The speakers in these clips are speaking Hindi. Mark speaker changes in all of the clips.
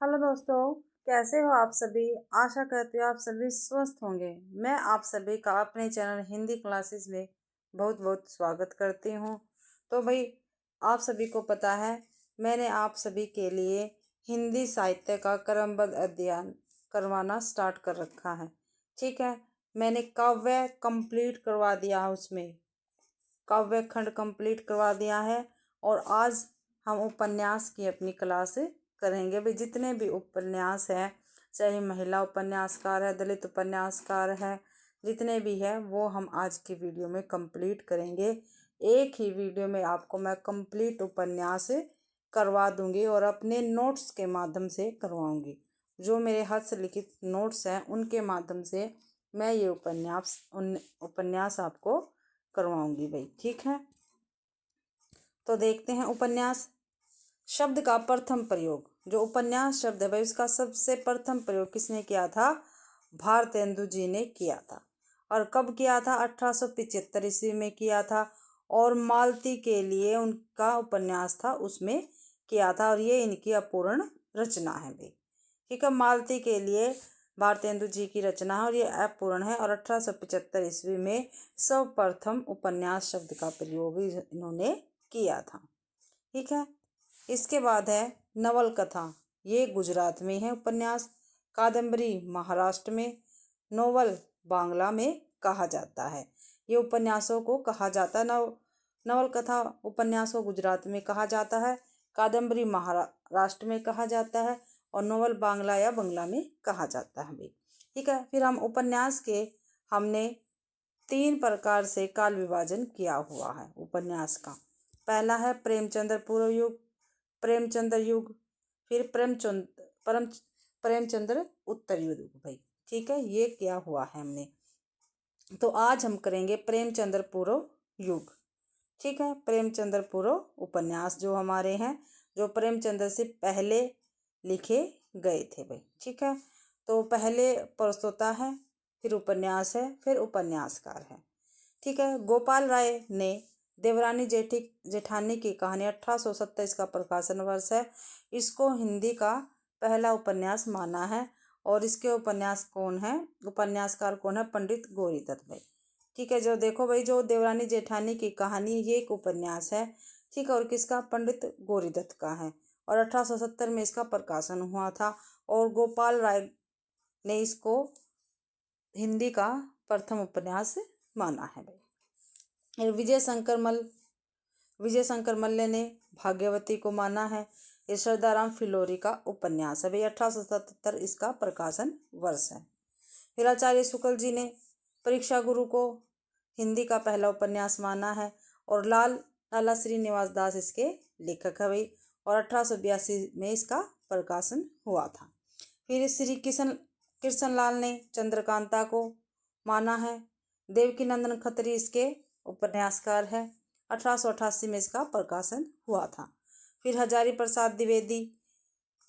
Speaker 1: हेलो दोस्तों, कैसे हो आप सभी। आशा करती हूँ आप सभी स्वस्थ होंगे। मैं आप सभी का अपने चैनल हिंदी क्लासेस में बहुत बहुत स्वागत करती हूँ। तो भाई, आप सभी को पता है मैंने आप सभी के लिए हिंदी साहित्य का क्रमबद्ध अध्ययन करवाना स्टार्ट कर रखा है। ठीक है, मैंने काव्य कंप्लीट करवा दिया है, उसमें काव्य खंड कंप्लीट करवा दिया है। और आज हम उपन्यास की अपनी क्लास करेंगे। भाई, जितने भी उपन्यास हैं, चाहे महिला उपन्यासकार है, दलित उपन्यासकार है, जितने भी है वो हम आज की वीडियो में कंप्लीट करेंगे। एक ही वीडियो में आपको मैं कंप्लीट उपन्यास करवा दूंगी और अपने नोट्स के माध्यम से करवाऊंगी। जो मेरे हाथ से लिखित नोट्स हैं उनके माध्यम से मैं ये उपन्यास आपको करवाऊंगी भाई। ठीक है, तो देखते हैं उपन्यास शब्द का प्रथम प्रयोग। जो उपन्यास शब्द है भाई, उसका सबसे प्रथम प्रयोग किसने किया था? भारतेंदु जी ने किया था। और कब किया था? 1875 ईस्वी में किया था। और मालती के लिए उनका उपन्यास था, उसमें किया था। और ये इनकी अपूर्ण रचना है भाई। ठीक है, मालती के लिए भारतेंदु जी की रचना है और ये अपूर्ण है। और 1875 ईस्वी में सर्वप्रथम उपन्यास शब्द का प्रयोग इन्होंने किया था। ठीक है, इसके बाद है नवल कथा। ये गुजरात में है उपन्यास। कादम्बरी महाराष्ट्र में। नोवेल बांग्ला में कहा जाता है। ये उपन्यासों को कहा जाता है नवल कथा उपन्यास को गुजरात में कहा जाता है, कादम्बरी महाराष्ट्र में कहा जाता है और नोवेल बांग्ला या बंगला में कहा जाता है भाई। ठीक है, फिर हम उपन्यास के हमने 3 प्रकार से काल विभाजन किया हुआ है उपन्यास का। पहला है प्रेमचंद्र पूर्व युग, प्रेमचंद्र युग, फिर प्रेमचंद्र उत्तर युग भाई। ठीक है, ये किया हुआ है हमने। तो आज हम करेंगे प्रेमचंद्र पूर्व युग। ठीक है, प्रेमचंद्र पूर्व उपन्यास जो हमारे हैं, जो प्रेमचंद्र से पहले लिखे गए थे भाई। ठीक है, तो पहले प्रस्तोता है, फिर उपन्यास है, फिर उपन्यासकार है। ठीक है, गोपाल राय ने देवरानी जेठानी की कहानी 1827 का प्रकाशन वर्ष है। इसको हिंदी का पहला उपन्यास माना है। और इसके उपन्यासकार कौन है? पंडित गौरीदत्त भाई। ठीक है, जो देखो भाई, जो देवरानी जेठानी की कहानी ये एक उपन्यास है। ठीक है, और किसका? पंडित गौरीदत्त का है। और 1870 में इसका प्रकाशन हुआ था। और गोपाल राय ने इसको हिंदी का प्रथम उपन्यास माना है भाई। विजय शंकर मल्ल ने भाग्यवती को माना है। ये श्रद्धाराम फिलोरी का उपन्यास है भाई। 1877 इसका प्रकाशन वर्ष है। फिर आचार्य शुक्ल जी ने परीक्षा गुरु को हिंदी का पहला उपन्यास माना है। और लाला श्रीनिवास दास इसके लेखक है भाई। और 1882 में इसका प्रकाशन हुआ था। फिर श्री कृष्ण लाल ने चंद्रकांता को माना है। देवकी नंदन खत्री इसके उपन्यासकार है। 1888 में इसका प्रकाशन हुआ था। फिर हजारी प्रसाद द्विवेदी।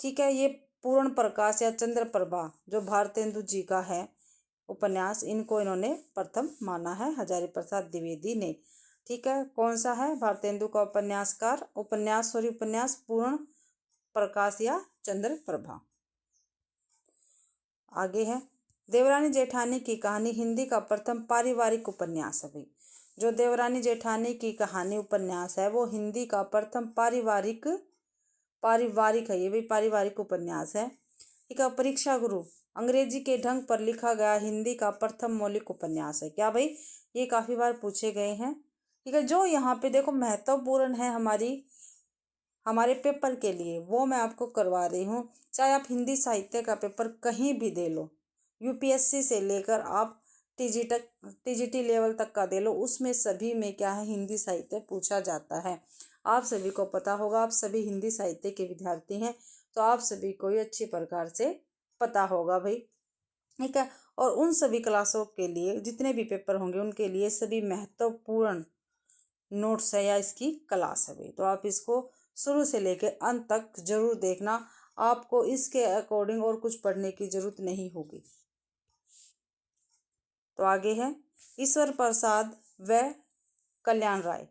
Speaker 1: ठीक है, ये पूर्ण प्रकाश या चंद्र प्रभा जो भारतेंदु जी का है उपन्यास, इनको इन्होंने प्रथम माना है, हजारी प्रसाद द्विवेदी ने। ठीक है, कौन सा है? भारतेंदु का उपन्यास पूर्ण प्रकाश या चंद्र प्रभा। आगे है देवरानी जेठानी की कहानी हिंदी का प्रथम पारिवारिक उपन्यास है भाई। जो देवरानी जेठानी की कहानी उपन्यास है वो हिंदी का प्रथम पारिवारिक है। ये भी पारिवारिक उपन्यास है। ठीक है, परीक्षा गुरु अंग्रेजी के ढंग पर लिखा गया हिंदी का प्रथम मौलिक उपन्यास है। क्या भाई? ये काफी बार पूछे गए हैं। ठीक है, जो यहाँ पे देखो महत्वपूर्ण है हमारे पेपर के लिए, वो मैं आपको करवा रही हूँ। चाहे आप हिंदी साहित्य का पेपर कहीं भी दे लो, यूपीएससी से लेकर आप टीजीटी लेवल तक का दे लो, उसमें सभी में क्या है? हिंदी साहित्य पूछा जाता है। आप सभी को पता होगा, आप सभी हिंदी साहित्य के विद्यार्थी हैं, तो आप सभी को ये अच्छी प्रकार से पता होगा भाई। ठीक है, और उन सभी क्लासों के लिए जितने भी पेपर होंगे उनके लिए सभी महत्वपूर्ण नोट्स है या इसकी क्लास है भाई। तो आप इसको शुरू से लेकर अंत तक जरूर देखना। आपको इसके अकॉर्डिंग और कुछ पढ़ने की जरूरत नहीं होगी। तो आगे है ईश्वर प्रसाद व कल्याण राय।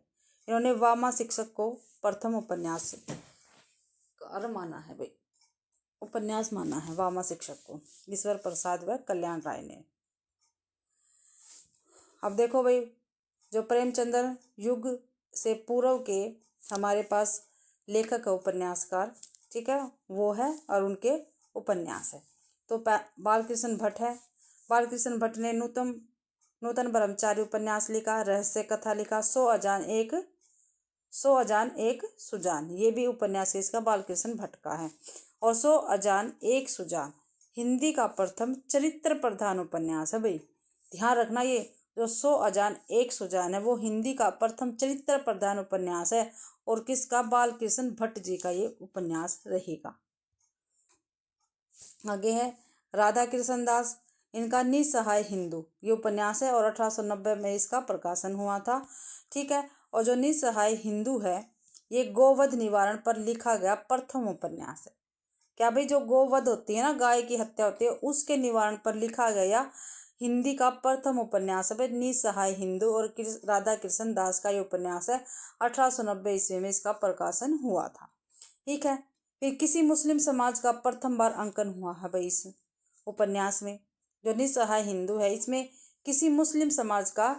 Speaker 1: इन्होंने वामा शिक्षक को प्रथम उपन्यास माना है भाई। उपन्यास माना है वामा शिक्षक को, ईश्वर प्रसाद व कल्याण राय ने। अब देखो भाई, जो प्रेमचंद्र युग से पूर्व के हमारे पास लेखक है उपन्यासकार, ठीक है, वो है और उनके उपन्यास है। तो बालकृष्ण भट्ट है। बालकृष्ण भट्ट ने नूतन ब्रह्मचारी उपन्यास लिखा, रहस्य कथा लिखा, 100 अजान एक सुजान, ये भी उपन्यास इसका बालकृष्ण भट्ट का है। और 100 अजान एक सुजान हिंदी का प्रथम चरित्र प्रधान उपन्यास है भाई, ध्यान रखना। ये जो 100 अजान एक सुजान है वो हिंदी का प्रथम चरित्र प्रधान उपन्यास है और किसका? बालकृष्ण भट्ट जी का ये उपन्यास रहेगा। आगे है राधा कृष्ण दास, इनका निसहाय हिंदू ये उपन्यास है और 1890 में इसका प्रकाशन हुआ था, ठीक है। और जो निसहाय हिंदू है ये गोवध निवारण पर लिखा गया प्रथम उपन्यास है। क्या भाई, जो गोवध होती है ना, गाय की हत्या होती है, उसके निवारण पर लिखा गया हिंदी का प्रथम उपन्यास है निसहाय हिंदू और राधा कृष्ण दास का ये उपन्यास है। 1890 ईस्वी में इसका प्रकाशन हुआ था, ठीक है। फिर किसी मुस्लिम समाज का प्रथम बार अंकन हुआ है भाई इस उपन्यास में। जो निसहाय हिंदू है इसमें किसी मुस्लिम समाज का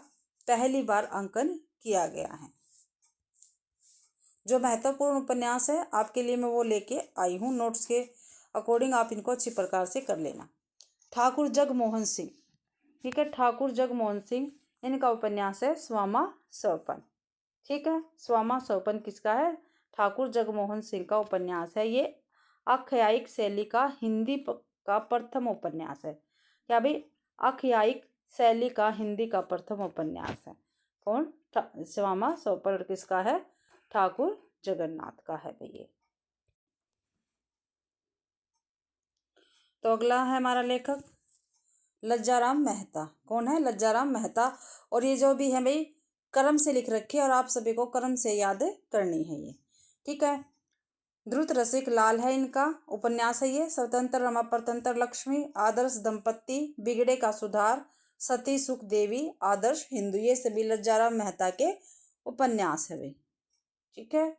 Speaker 1: पहली बार अंकन किया गया है। जो महत्वपूर्ण उपन्यास है आपके लिए मैं वो लेके आई हूँ, नोट्स के अकॉर्डिंग आप इनको अच्छी प्रकार से कर लेना। ठाकुर जगमोहन सिंह, ठीक है, ठाकुर जगमोहन सिंह, इनका उपन्यास है स्वामा सौपन, ठीक है। स्वामा सौपन किसका है? ठाकुर जगमोहन सिंह का उपन्यास है। ये आख्यायिक शैली का हिंदी का प्रथम उपन्यास है। क्या भाई? आख्यायिक शैली का हिंदी का प्रथम उपन्यास है। कौन? स्वामा सौपन किसका है? ठाकुर जगन्नाथ का है भाई ये। तो अगला है हमारा लेखक लज्जाराम मेहता। कौन है? लज्जाराम मेहता। और ये जो भी है भाई क्रम से लिख रखी है और आप सभी को क्रम से याद करनी है ये, ठीक है। द्रुत रसिक लाल है इनका उपन्यास है ये। स्वतंत्र रमा परतंत्र लक्ष्मी, आदर्श दंपत्ति, बिगड़े का सुधार, सती सुख देवी, आदर्श हिंदू, ये सभी लज्जाराम मेहता के उपन्यास है भाई, ठीक है।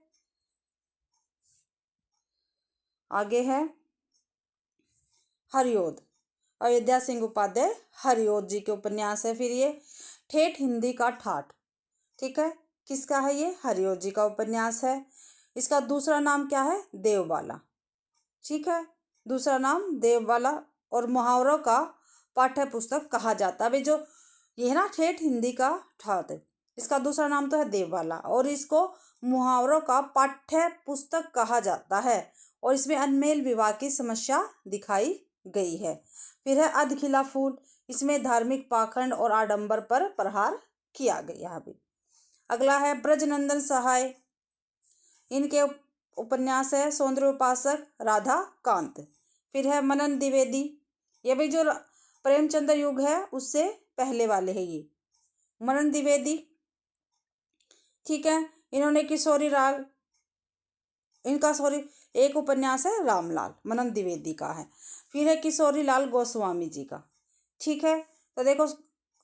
Speaker 1: आगे है हरिओद, अयोध्या सिंह उपाध्याय हरिओद जी के उपन्यास है। फिर ये ठेठ हिंदी का ठाठ, ठीक है, किसका है ये? हरिओद जी का उपन्यास है। इसका दूसरा नाम क्या है? देवबाला, ठीक है, दूसरा नाम देवबाला। और मुहावरों का पाठ्य पुस्तक कहा जाता है। जो ये है ना ठेठ हिंदी का ठाठ, इसका दूसरा नाम तो है देवबाला और इसको मुहावरों का पाठ्य पुस्तक कहा जाता है और इसमें अनमेल विवाह की समस्या दिखाई गई है। फिर है अधखिला फूल, इसमें धार्मिक पाखंड और आडंबर पर प्रहार किया गया है। अगला है ब्रजनंदन सहाय, इनके उपन्यास है सौंदर्य उपासक, राधा कांत। फिर है मनन द्विवेदी, ये भी जो प्रेमचंद्र युग है उससे पहले वाले है ये मनन द्विवेदी, ठीक है। इन्होंने किशोरी लाल, इनका एक उपन्यास है रामलाल, मनन द्विवेदी का है। फिर है किशोरी लाल गोस्वामी जी का, ठीक है। तो देखो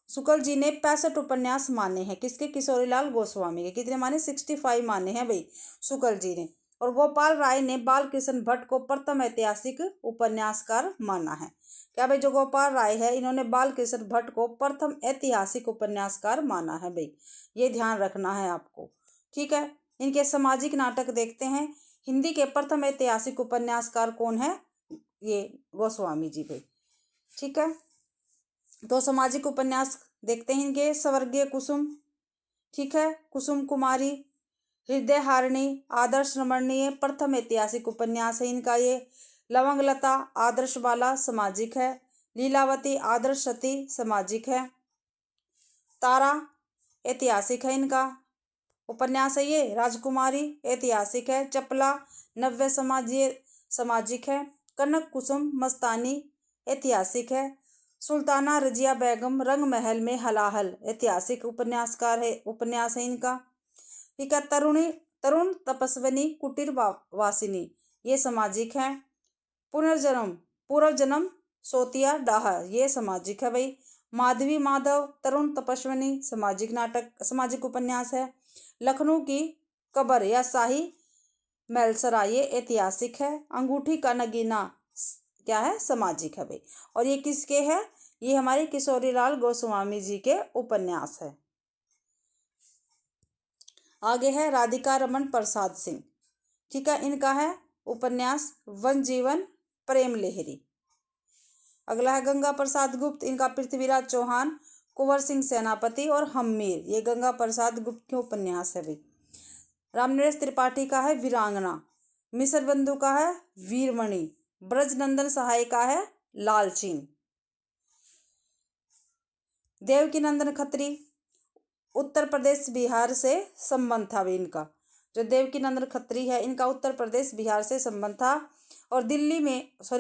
Speaker 1: शुक्ल जी ने 65 उपन्यास माने हैं, किसके? किशोरी लाल गोस्वामी के। कितने माने? 65 माने हैं भाई शुक्ल जी ने। और गोपाल राय ने बालकृष्ण भट्ट को प्रथम ऐतिहासिक उपन्यासकार माना है। क्या भाई? जो गोपाल राय है इन्होंने बालकृष्ण भट्ट को प्रथम ऐतिहासिक उपन्यासकार माना है भाई, ये ध्यान रखना है आपको, ठीक है। इनके सामाजिक नाटक देखते हैं। हिंदी के प्रथम ऐतिहासिक उपन्यासकार कौन है? ये गोस्वामी जी भाई, ठीक है। तो सामाजिक उपन्यास देखते हैं इनके। स्वर्गीय कुसुम, ठीक है, कुसुम कुमारी, हृदय हारिणी, आदर्श रमणीय, प्रथम ऐतिहासिक उपन्यास है इनका ये। लवंगलता, आदर्श बाला, सामाजिक है। लीलावती, आदर्श सती, सामाजिक है। तारा ऐतिहासिक है इनका उपन्यास है ये। राजकुमारी ऐतिहासिक है। चपला, नव्य समाजीय, सामाजिक है। कनक कुसुम मस्तानी ऐतिहासिक है। सुल्ताना रजिया बेगम, रंग महल में हलाहल, ऐतिहासिक उपन्यास है इनका, ठीक है। तरुण तपस्विनी, कुटीर वासिनी, ये सामाजिक है। पूर्व जन्म सोतिया डाह, ये सामाजिक है भाई। माधवी माधव, तरुण तपस्विनी, सामाजिक नाटक, सामाजिक उपन्यास है। लखनऊ की कबर या शाही महलसराय, ये ऐतिहासिक है। अंगूठी का नगीना, क्या है, सामाजिक है भाई। और ये किसके है, ये हमारे किशोरीलाल गोस्वामी जी के उपन्यास है। आगे है राधिका रमन प्रसाद सिंह, ठीक है, इनका है उपन्यास वन जीवन प्रेम लहरी। अगला है गंगा प्रसाद गुप्त, इनका पृथ्वीराज चौहान, कुंवर सिंह सेनापति और हम्मीर, ये गंगा प्रसाद गुप्त के उपन्यास है भाई। रामनरेश त्रिपाठी का है वीरांगना, मिसर बंधु का है वीरमणि, ब्रजनंदन सहाय का है लालचीन। देवकीनंदन खत्री, उत्तर प्रदेश बिहार से संबंध था भी इनका। जो देवकीनंदन खत्री है, इनका उत्तर प्रदेश बिहार से संबंध था और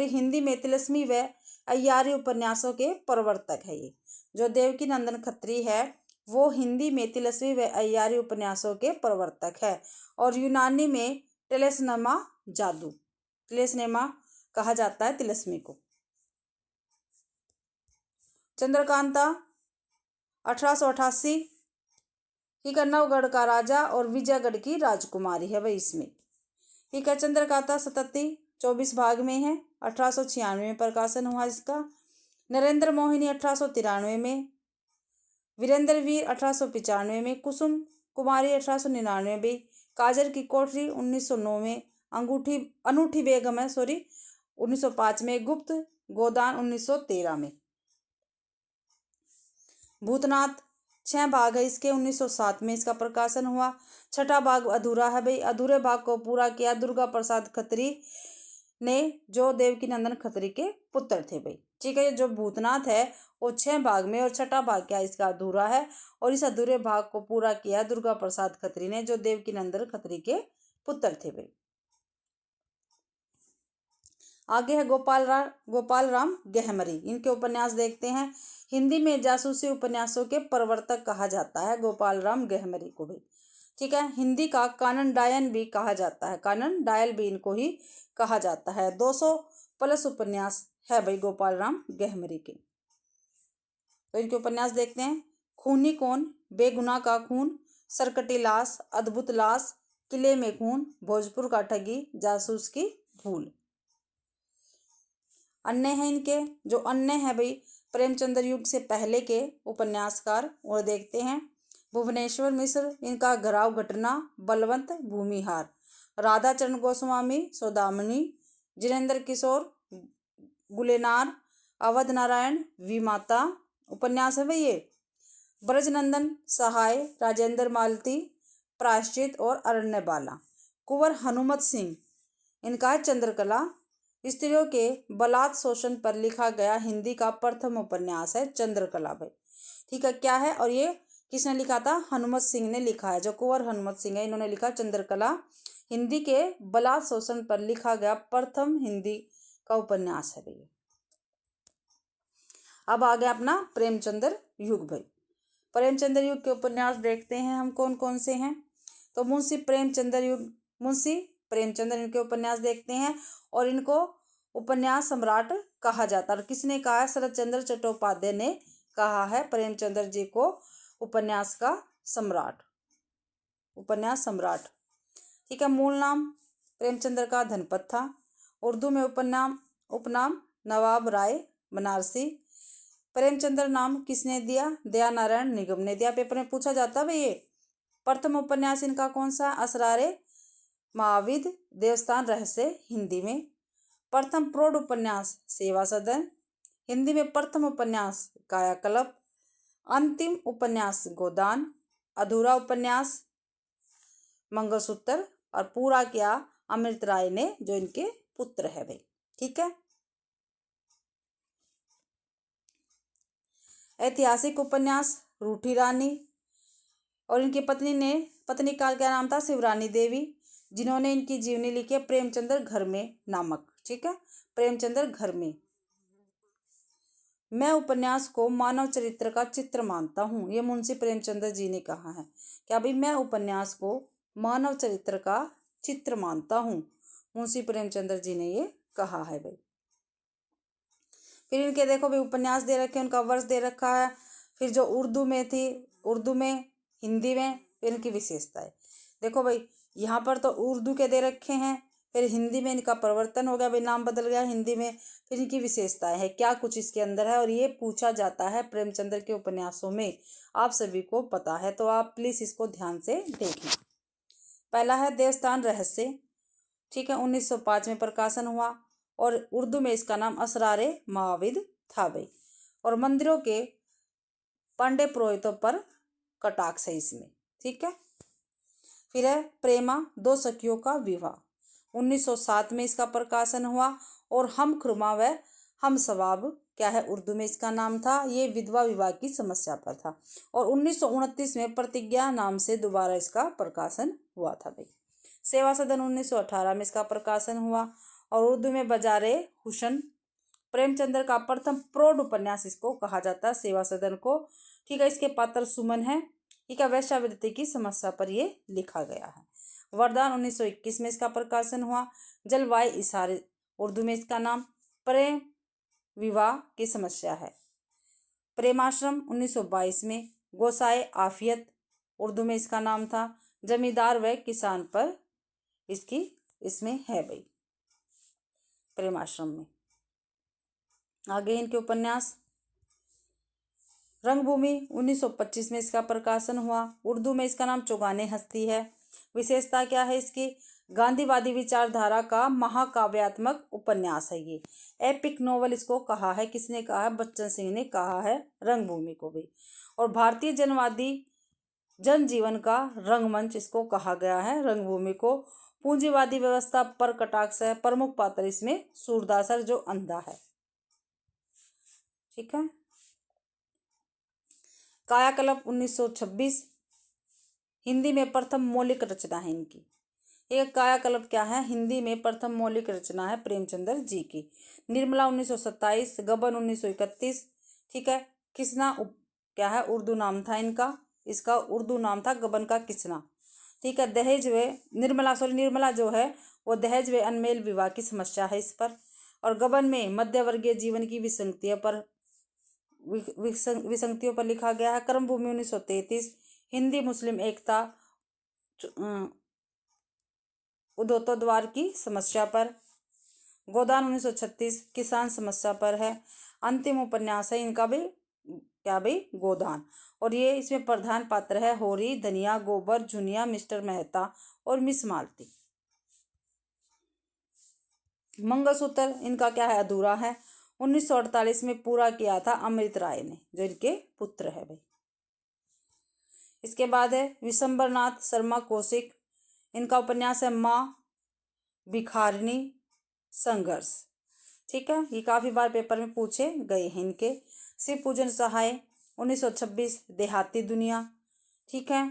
Speaker 1: हिंदी में तिलस्मी व अय्यारी उपन्यासों के प्रवर्तक है ये। जो देवकीनंदन खत्री है वो हिंदी में तिलस्मी व अय्यारी उपन्यासों के प्रवर्तक है और यूनानी में तिलस्नेमा कहा जाता है तिलस्मी को। चंद्रकांता 1888, ठीक है, नवगढ़ का राजा और विजयगढ़ की राजकुमारी है भाई इसमें, ठीक है। चंद्रकांता 24 भाग में है, 1896 में प्रकाशन हुआ इसका। नरेंद्र मोहिनी 1893 में, वीरेंद्र वीर 1895 में, कुसुम कुमारी 1899 में, काजर की कोठरी 1909 में, अनूठी बेगम है 1905 में, गुप्त गोदान 1913 में। भूतनाथ 6 भाग है इसके, 1907 में इसका प्रकाशन हुआ। छठा भाग अधूरा है भाई, अधूरे भाग को पूरा किया दुर्गा प्रसाद खत्री ने, जो देवकीनंदन खत्री के पुत्र थे भाई, ठीक है। ये जो भूतनाथ है वो 6 भाग में और छठा भाग क्या इसका अधूरा है और इस अधूरे भाग को पूरा किया दुर्गा प्रसाद खत्री ने, जो देवकीनंदन खत्री के पुत्र थे भाई। आगे है गोपाल राम गहमरी, इनके उपन्यास देखते हैं। हिंदी में जासूसी उपन्यासों के प्रवर्तक कहा जाता है गोपाल राम गहमरी को भी, ठीक है। हिंदी का कानन डायन भी कहा जाता है, कानन डायल भी इनको ही कहा जाता है। 200+ उपन्यास है भाई गोपाल राम गहमरी के। तो इनके उपन्यास देखते हैं। खूनी कौन, बेगुनाह का खून, सरकटी लाश, अद्भुत लाश, किले में खून, भोजपुर का ठगी, जासूस की भूल। अन्य हैं इनके, जो अन्य है भाई प्रेमचंद्र युग से पहले के उपन्यासकार, और देखते हैं। भुवनेश्वर मिश्र, इनका घराव घटना, बलवंत भूमिहार, राधाचरण गोस्वामी सौदामिनी, जिनेंद्र किशोर गुलेनार, अवध नारायण विमाता उपन्यास है भाई ये। ब्रजनंदन सहाय, राजेंद्र मालती, प्रायश्चित और अरण्यबाला। कुंवर हनुमत सिंह, इनका है चंद्रकला, स्त्रियों के बलात् शोषण पर लिखा गया हिंदी का प्रथम उपन्यास है चंद्रकला भाई, ठीक है। क्या है, और ये किसने लिखा था, हनुमत सिंह ने लिखा है। जो कुंवर हनुमत सिंह है इन्होंने लिखा चंद्रकला, हिंदी के बलात् शोषण पर लिखा गया प्रथम हिंदी का उपन्यास है भाई। अब आ गया अपना प्रेमचंद्र युग भाई। प्रेमचंद्र युग के उपन्यास देखते हैं हम कौन कौन से हैं। तो मुंशी प्रेमचंद्र इनके उपन्यास देखते हैं और इनको उपन्यास सम्राट कहा जाता है। और किसने कहा है, शरतचंद्र चट्टोपाध्याय ने कहा है प्रेमचंद्र जी को उपन्यास सम्राट, ठीक है। मूल नाम प्रेमचंद्र का धनपत था। उर्दू में उपनाम नवाब राय बनारसी। प्रेमचंद्र नाम किसने दिया, दया नारायण निगम ने दिया। पेपर में पूछा जाता है भाई ये। प्रथम उपन्यास इनका कौन सा, असरारे माविद देवस्थान रहस्य हिंदी में। प्रथम प्रौढ़ उपन्यास सेवा सदन हिंदी में। प्रथम उपन्यास कायाकल्प। अंतिम उपन्यास गोदान। अधूरा उपन्यास मंगलसूत्र। और पूरा किया अमृत राय ने, जो इनके पुत्र है भाई, ठीक है। ऐतिहासिक उपन्यास रूठी रानी, और इनकी पत्नी का क्या नाम था, शिवरानी देवी, जिन्होंने इनकी जीवनी लिखी है प्रेमचंद्र घर में नामक, ठीक है। प्रेमचंद्र घर में। मैं उपन्यास को मानव चरित्र का चित्र मानता हूँ, ये मुंशी प्रेमचंद्र जी ने कहा है। क्या भाई, मैं उपन्यास को मानव चरित्र का चित्र मानता हूँ, मुंशी प्रेमचंद्र जी ने ये कहा है भाई। फिर इनके देखो भाई उपन्यास दे रखे, उनका वर्ष दे रखा है। फिर जो उर्दू में, हिंदी में, इनकी विशेषताएं देखो भाई। यहाँ पर तो उर्दू के दे रखे हैं, फिर हिंदी में इनका परिवर्तन हो गया, भाई नाम बदल गया हिंदी में। फिर इनकी विशेषताएं है, क्या कुछ इसके अंदर है, और ये पूछा जाता है प्रेमचंद्र के उपन्यासों में, आप सभी को पता है, तो आप प्लीज इसको ध्यान से देखना। पहला है देवस्थान रहस्य, ठीक है, 1905 में प्रकाशन हुआ, और उर्दू में इसका नाम असरारे माविद था भाई। और मंदिरों के पांडे पुरोहितों पर कटाक्ष है इसमें, ठीक है। फिर है प्रेमा दो सखियों का विवाह, 1907 में इसका प्रकाशन हुआ। और हम खुरमा व हम सवाब क्या है, उर्दू में इसका नाम था, ये विधवा विवाह की समस्या पर था। और 1929 में प्रतिज्ञा नाम से दोबारा इसका प्रकाशन हुआ था भाई। सेवा सदन 1918 में इसका प्रकाशन हुआ। और उर्दू में बाजारे हुसन, प्रेमचंद्र का प्रथम प्रौढ़ उपन्यास इसको कहा जाता है, सेवा सदन को, ठीक है। इसके पात्र सुमन है, ठीक है, वेश्यावृत्ति की समस्या पर ये लिखा गया है। वरदान 1921 में इसका प्रकाशन हुआ। जलवायु इशारे, उर्दू में इसका नाम प्रेम विवाह की समस्या है। प्रेमाश्रम 1922 में। गोसाए आफियत, उर्दू में इसका नाम था। जमींदार व किसान पर इसकी इसमें है भाई, प्रेमाश्रम में। आगे इनके उपन्यास, रंगभूमि 1925 में इसका प्रकाशन हुआ। उर्दू में इसका नाम चौगाने हस्ती है। विशेषता क्या है इसकी, गांधीवादी विचारधारा का महाकाव्यात्मक उपन्यास है ये, एपिक नोवेल इसको कहा है। किसने कहा है, बच्चन सिंह ने कहा है रंगभूमि को भी। और भारतीय जनवादी जनजीवन का रंगमंच इसको कहा गया है रंगभूमि को। पूंजीवादी व्यवस्था पर कटाक्ष है। प्रमुख पात्र इसमें सूरदासर जो अंधा है, ठीक है। कायाकल्प 1926 हिंदी में प्रथम मौलिक रचना है इनकी। एक कायाकल्प क्या है, हिंदी में प्रथम मौलिक रचना है प्रेमचंद्र जी की। निर्मला 1927, गबन 1931, ठीक है। किसना क्या है, उर्दू नाम था इनका, इसका उर्दू नाम था गबन का किसना, ठीक है। दहेज व निर्मला जो है वो दहेज व अनमेल विवाह की समस्या है इस पर। और गबन में मध्यवर्गीय जीवन की विसंगतियों पर लिखा गया है। कर्मभूमि 1933 हिंदी मुस्लिम एकता उद्योतद्वार की समस्या पर। गोदान 1936 किसान समस्या पर है। अंतिम उपन्यास है इनका भी क्या भाई, गोदान। और ये इसमें प्रधान पात्र है होरी, धनिया, गोबर, जुनिया, मिस्टर मेहता और मिस मालती। मंगलसूत्र इनका क्या है, अधूरा है, 1948 में पूरा किया था अमृत राय ने, जो इनके पुत्र है भाई। इसके बाद है विशंबरनाथ शर्मा कौशिक, इनका उपन्यास है माँ भिखारिणी संघर्ष, ठीक है। ये काफी बार पेपर में पूछे गए हैं इनके। शिव पूजन सहाय 1926 देहाती दुनिया, ठीक है।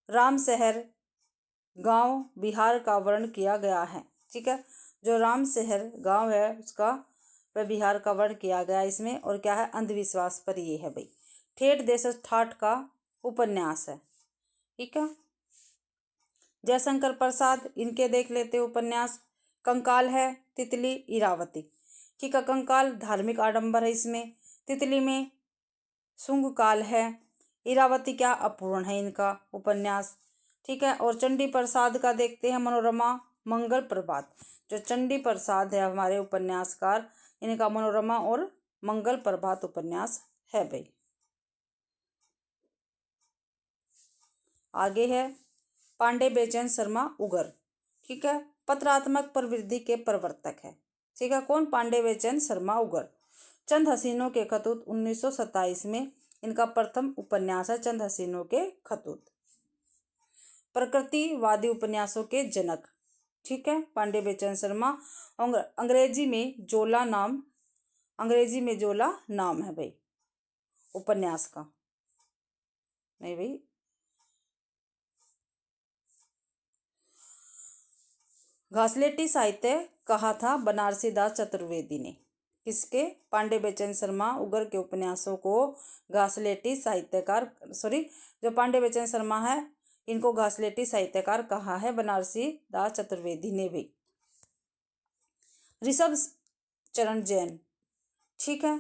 Speaker 1: राम शहर गांव बिहार का वर्णन किया गया है, ठीक है। जो राम शहर गांव है उसका वह बिहार का वर्णन किया गया इसमें। और क्या है, अंधविश्वास पर ये है भाई। ठेठ देश ठाठ का उपन्यास है, ठीक है। जयशंकर प्रसाद इनके देख लेते उपन्यास। कंकाल है तितली इरावती, ठीक है। कंकाल धार्मिक आडंबर है इसमें। तितली में शुंग काल है। इरावती क्या अपूर्ण है इनका उपन्यास, ठीक है। और चंडी प्रसाद का देखते हैं मनोरमा मंगल प्रभात। जो चंडी प्रसाद है हमारे उपन्यासकार, इनका मनोरमा और मंगल प्रभात उपन्यास है भाई। आगे है पांडे बेचैन शर्मा उगर, ठीक है। पत्रात्मक प्रवृत्ति के प्रवर्तक है, ठीक है। कौन, पांडे बेचैन शर्मा उगर। चंद हसीनों के खतूत 1927 में इनका प्रथम उपन्यास है, चंद हसीनों के खतूत। प्रकृतिवादी उपन्यासों के जनक, ठीक है, पांडे बेचैन शर्मा। अंग्रेजी में जोला नाम है भाई उपन्यास का, नहीं भाई। घासलेटी साहित्य कहा था बनारसी दास चतुर्वेदी ने। किसके, पांडे बेचैन शर्मा उगर के उपन्यासों को घासलेटी साहित्यकार, जो पांडे बेचैन शर्मा है इनको घासलेटी साहित्यकार कहा है बनारसी दास चतुर्वेदी ने भी। ऋषभ चरण जैन, ठीक है।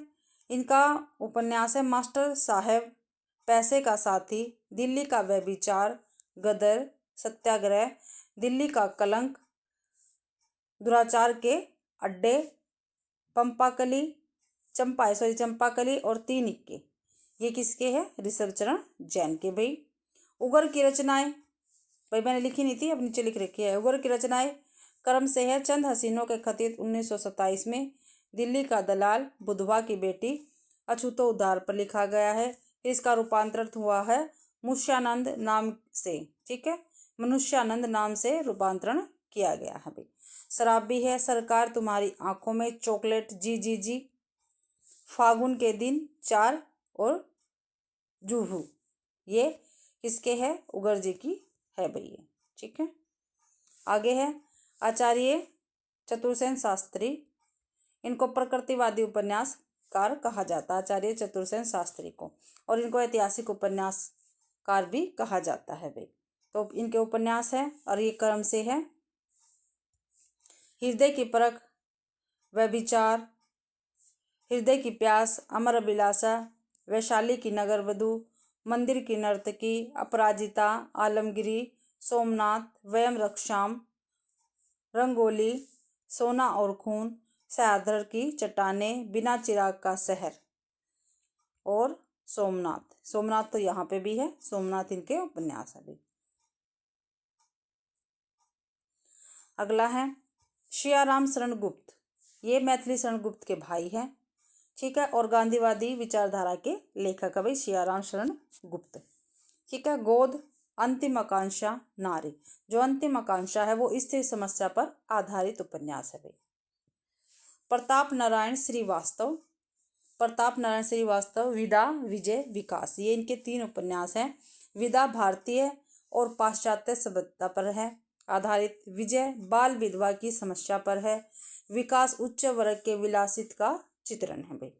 Speaker 1: इनका उपन्यास है मास्टर साहेब, पैसे का साथी, दिल्ली का व्यभिचार, गदर, सत्याग्रह, दिल्ली का कलंक, दुराचार के अड्डे, चंपाकली और तीन इक्के, ये किसके हैं? ऋषभचरण जैन के भाई। उगर की रचनाएं, भाई मैंने लिखी नहीं थी, अब नीचे लिख रखी है। उगर की रचनाएं क्रम से है चंद हसीनों के खतीत 1927 में, दिल्ली का दलाल, बुधवा की बेटी, अछूतो उद्धार पर लिखा गया है। इसका रूपांतरण हुआ है मुष्यानंद नाम से, ठीक है, मनुष्यानंद नाम से रूपांतरण किया गया है भाई। शराबी है सरकार तुम्हारी आंखों में, चॉकलेट जी जी जी, फागुन के दिन, चार और जूहू, ये किसके है? उगर जी की है भाई ये, ठीक है। आगे है आचार्य चतुर्सेन शास्त्री, इनको प्रकृतिवादी उपन्यासकार कहा जाता है, आचार्य चतुर्सेन शास्त्री को, और इनको ऐतिहासिक उपन्यासकार भी कहा जाता है भाई। तो इनके उपन्यास है और ये क्रम से है हृदय की परख, व्यभिचार, हृदय की प्यास, अमर अभिलाषा, वैशाली की नगर वधू, मंदिर की नर्तकी, अपराजिता, आलमगिरी, सोमनाथ, वयम रक्षाम, रंगोली, सोना और खून, सयाधर की चट्टानें, बिना चिराग का शहर और सोमनाथ तो यहाँ पे भी है, सोमनाथ इनके उपन्यास है भी। अगला है सियाराम शरण गुप्त, ये मैथिली शरण गुप्त के भाई हैं, ठीक है, और गांधीवादी विचारधारा के लेखक है भाई सियाराम शरण गुप्त, ठीक है। गोद, अंतिम आकांक्षा, नारी, जो अंतिम आकांक्षा है वो स्त्री समस्या पर आधारित उपन्यास है भाई। प्रताप नारायण श्रीवास्तव, विदा, विजय, विकास, ये इनके तीन उपन्यास हैं। विदा भारतीय और पाश्चात्य सभ्यता पर है आधारित, विजय बाल विधवा की समस्या पर है, विकास उच्च वर्ग के विलासित का चित्रण है भाई।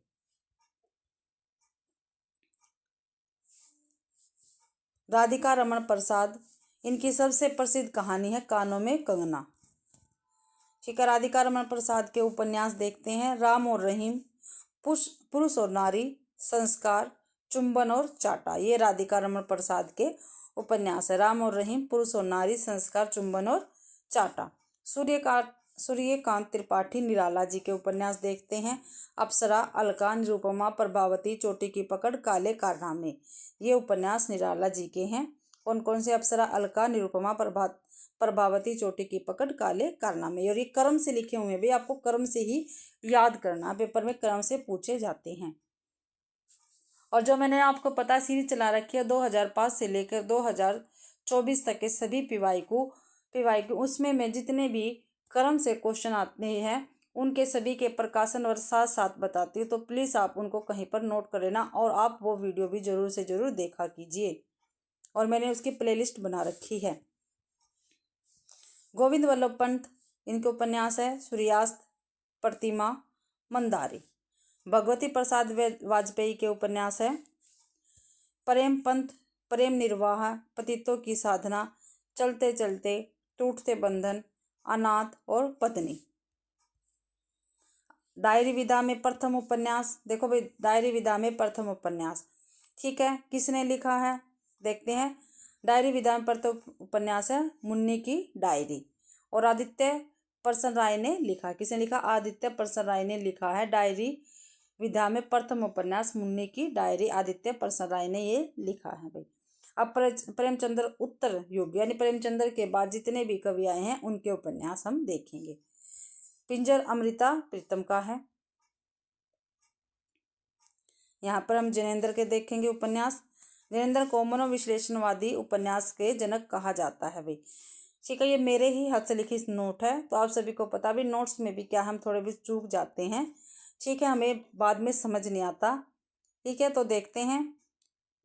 Speaker 1: राधिका रमन प्रसाद, इनकी सबसे प्रसिद्ध कहानी है कानों में कंगना, ठीक है। राधिका रमन प्रसाद के उपन्यास देखते हैं। राम और रहीम, पुरुष और नारी, संस्कार, चुंबन और चाटा, ये राधिका रमन प्रसाद के उपन्यास है। राम और रहीम, पुरुष और नारी, संस्कार, चुंबन और चाटा। सूर्यकांत त्रिपाठी निराला जी के उपन्यास देखते हैं। अप्सरा, अलका, निरुपमा, प्रभावती, चोटी की पकड़, काले कारनामे, ये उपन्यास निराला जी के हैं। कौन कौन से? अप्सरा, अलका, निरुपमा, प्रभावती, चोटी की पकड़, काले कारनामे, और ये क्रम से लिखे हुए हैं भाई, आपको क्रम से ही याद करना, पेपर में क्रम से पूछे जाते हैं। और जो मैंने आपको पता सीरीज चला रखी है 2005 से लेकर 2024 तक के सभी पीवाईक्यू, उसमें मैं जितने भी क्रम से क्वेश्चन आते हैं उनके सभी के प्रकाशन और साथ साथ बताती हूँ, तो प्लीज़ आप उनको कहीं पर नोट कर लेना, और आप वो वीडियो भी जरूर से जरूर देखा कीजिए, और मैंने उसकी प्लेलिस्ट बना रखी है। गोविंद वल्लभ पंत, इनके उपन्यास है सूर्यास्त, प्रतिमा, मंदारी। भगवती प्रसाद वाजपेयी के उपन्यास है प्रेम पंथ, प्रेम निर्वाह, पतितों की साधना, चलते चलते, टूटते बंधन, अनाथ और पत्नी। डायरी विदा में प्रथम उपन्यास, देखो भाई डायरी विदा में प्रथम उपन्यास, ठीक है, किसने लिखा है देखते हैं। डायरी विदा में प्रथम उपन्यास है मुन्नी की डायरी, और आदित्य प्रसन्न राय ने लिखा, किसने लिखा? आदित्य प्रसन्न राय ने लिखा है डायरी विधा में प्रथम उपन्यास मुन्नी की डायरी, आदित्य प्रसन्न राय ने ये लिखा है भाई। अब प्रेमचंद्र उत्तर युग, यानी प्रेमचंद्र के बाद जितने भी कवि आए हैं उनके उपन्यास हम देखेंगे। पिंजर अमृता प्रीतम का है। यहाँ पर हम जिनेंद्र के देखेंगे उपन्यास। जिनेंद्र को मनोविश्लेषणवादी उपन्यास के जनक कहा जाता है भाई, ठीक है। ये मेरे ही हाथ से लिखी नोट है, तो आप सभी को पता भी, नोट्स में भी क्या हम थोड़े भी चूक जाते हैं, ठीक है, हमें बाद में समझ नहीं आता, ठीक है। तो देखते हैं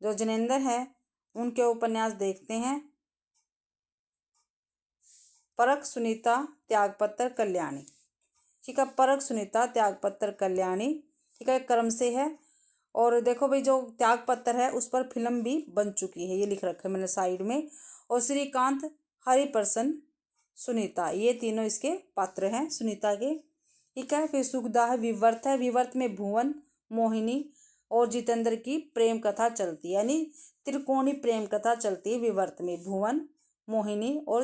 Speaker 1: जो जिनेंद्र है उनके उपन्यास देखते हैं। परख, सुनीता, त्यागपत्र, कल्याणी, ठीक है। परख, सुनीता, त्यागपत्र, कल्याणी, ठीक है, क्रम से है। और देखो भाई जो त्यागपत्र है उस पर फिल्म भी बन चुकी है, ये लिख रखा है मैंने साइड में। और श्रीकांत, हरिप्रसन्न, सुनीता, ये तीनों इसके पात्र हैं सुनीता के, ठीक है। फिर सुखदा है विवर्त है, विवर्त में भुवन, मोहिनी और जितेंद्र की प्रेम कथा चलती है, यानी त्रिकोणी प्रेम कथा चलती है विवर्त में, भुवन, मोहिनी और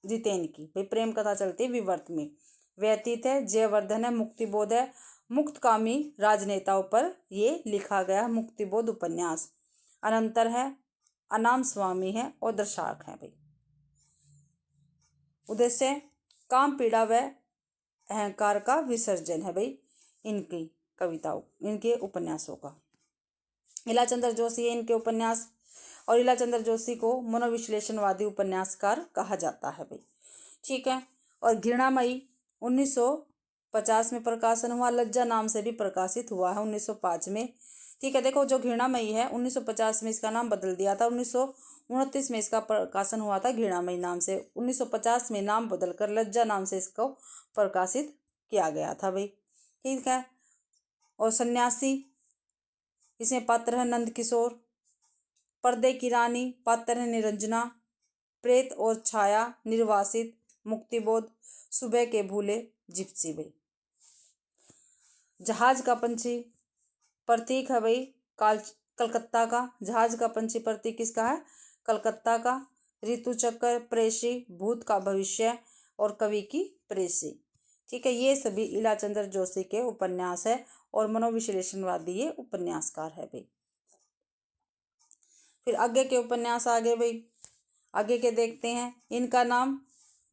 Speaker 1: जितेन की। भाई प्रेम कथा चलती है विवर्त में। व्यतीत है, जयवर्धन है, मुक्तिबोध है, मुक्तकामी राजनेताओं पर ये लिखा गया मुक्तिबोध उपन्यास। अनंतर है, अनाम स्वामी है और दर्शाक है। भाई उद्देश्य काम पीड़ा व अहंकार का विसर्जन है भाई इनकी कविताओं, इनके उपन्यासों का। इलाचंद्र जोशी है इनके उपन्यास, और इलाचंद्र जोशी को मनोविश्लेषणवादी उपन्यासकार कहा जाता है भाई। ठीक है। और घृणामयी 1950 में प्रकाशन हुआ, लज्जा नाम से भी प्रकाशित हुआ है 1905 में। ठीक है। देखो जो घृणामयी है 1950 में इसका नाम बदल दिया था, 1929 में इसका प्रकाशन हुआ था घृणामयी नाम से। 1950 में नाम बदलकर लज्जा नाम से इसको प्रकाशित किया गया था भाई। ठीक है। और सन्यासी, इसमें पात्र है नंद किशोर। पर्दे की रानी, पात्र है निरंजना। प्रेत और छाया, निर्वासित, मुक्तिबोध, सुबह के भूले, जिप्सी भाई। जहाज का पंछी प्रतीक है भाई कलकत्ता का। जहाज का पंछी प्रतीक किसका है? कलकत्ता का। ऋतु चक्र, प्रेषी, भूत का भविष्य और कवि की प्रेषी। ठीक है। ये सभी इलाचंद्र जोशी के उपन्यास है और मनोविश्लेषणवादी ये उपन्यासकार है भाई। फिर आगे के उपन्यास आगे भाई, आगे के देखते हैं। इनका नाम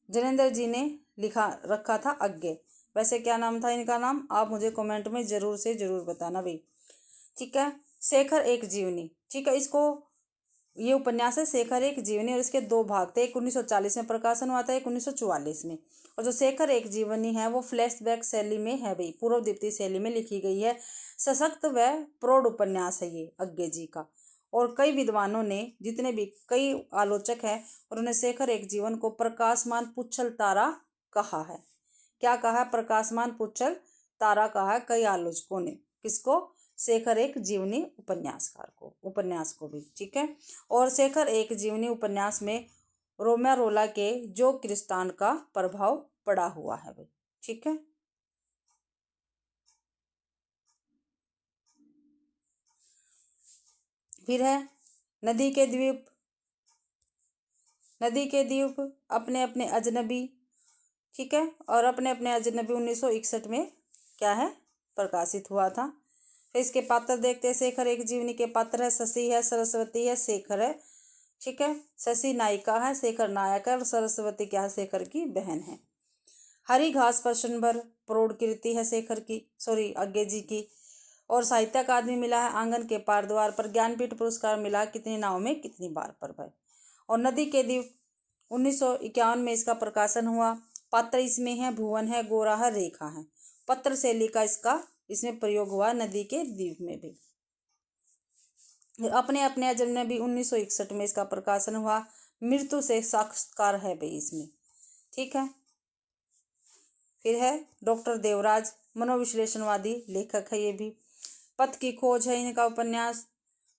Speaker 1: जनेंद्र जी ने लिखा रखा था आगे। वैसे क्या नाम था इनका नाम, आप मुझे कमेंट में जरूर से जरूर बताना भाई। ठीक है। शेखर एक जीवनी। ठीक है। इसको ये उपन्यास है शेखर एक जीवनी, और इसके दो भाग थे। एक 1940 में प्रकाशन हुआ था, एक 1944 में। और जो शेखर एक जीवनी है वो फ्लैशबैक शैली में है भाई, पूर्व दीप्ति शैली में लिखी गई है। सशक्त व प्रौढ़ उपन्यास है ये अज्ञे जी का। और कई विद्वानों ने, जितने भी कई आलोचक हैं, उन्होंने शेखर एक जीवन को प्रकाशमान पुच्छल तारा कहा है। क्या कहा है? प्रकाशमान पुच्छल तारा कहा है कई आलोचकों ने। किसको? शेखर एक जीवनी उपन्यासकार को, उपन्यास को भी। ठीक है। और शेखर एक जीवनी उपन्यास में रोमेरोला के जो क्रिस्तान का प्रभाव पड़ा हुआ है भाई। ठीक है। फिर है नदी के द्वीप। नदी के द्वीप अपने अपने अजनबी। ठीक है। और अपने अपने अजनबी 1961 में क्या है प्रकाशित हुआ था। फिर इसके पात्र देखते हैं। शेखर एक जीवनी के पात्र है शशि है, सरस्वती है, शेखर है। ठीक है। शशि नायिका है, शेखर नायक है, और सरस्वती क्या है? शेखर की बहन है। हरी घास पर क्षणभर प्रौढ़ कीर्ति है शेखर की, सॉरी अज्ञे जी की। और साहित्य अकादमी मिला है आंगन के पार द्वार पर। ज्ञानपीठ पुरस्कार मिला कितनी नाव में कितनी बार पर भाई। और नदी के द्वीप 1951 में इसका प्रकाशन हुआ। पात्र इसमें है भुवन है, गोरा है, रेखा है। पत्र शैली का इसका इसमें प्रयोग हुआ नदी के द्वीप में भी। अपने अपने अजनबी 1961 में इसका प्रकाशन हुआ। मृत्यु से साक्षात्कार है भाई इसमें। ठीक है। फिर है डॉक्टर देवराज, मनोविश्लेषणवादी लेखक है ये भी। पथ की खोज है इनका उपन्यास।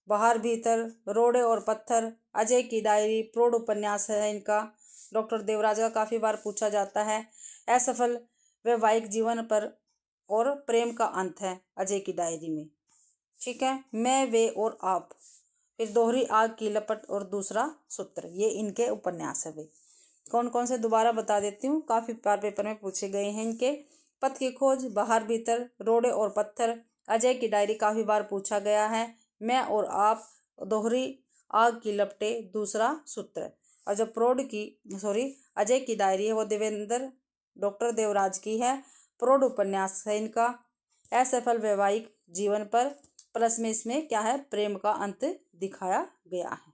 Speaker 1: बाहर भीतर, रोड़े और पत्थर, अजय की डायरी, प्रौढ़ उपन्यास है इनका। डॉक्टर देवराज का काफी बार पूछा जाता है। असफल वैवाहिक जीवन पर और प्रेम का अंत है अजय की डायरी में। ठीक है। मैं, वे और आप। फिर दोहरी आग की लपट और दूसरा सूत्र, ये इनके उपन्यास है भाई। कौन कौन से दोबारा बता देती हूँ, काफी बार पेपर में पूछे गए हैं इनके। पथ की खोज, बाहर भीतर, रोड़े और पत्थर, अजय की डायरी काफी बार पूछा गया है। मैं और आप, दोहरी आग की लपटे, दूसरा सूत्र। और जो प्रौढ़ की अजय की डायरी है वो देवेंद्र डॉक्टर देवराज की है। प्रौढ़ उपन्यास है इनका। असफल वैवाहिक जीवन पर, प्लस में इसमें क्या है प्रेम का अंत दिखाया गया है।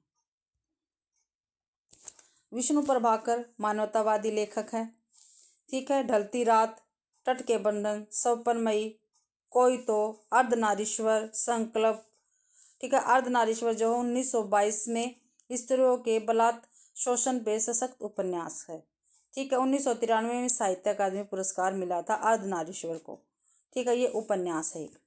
Speaker 1: विष्णु प्रभाकर मानवतावादी लेखक है। ठीक है। ढलती रात, तट के बंधन, सपनमयी, कोई तो, अर्धनारीश्वर, संकल्प। ठीक है। अर्धनारीश्वर जो 1922 में स्त्रियों के बलात् शोषण पे सशक्त उपन्यास है। ठीक है। 1993 में साहित्य अकादमी पुरस्कार मिला था अर्धनारीश्वर को। ठीक है। ये उपन्यास है एक।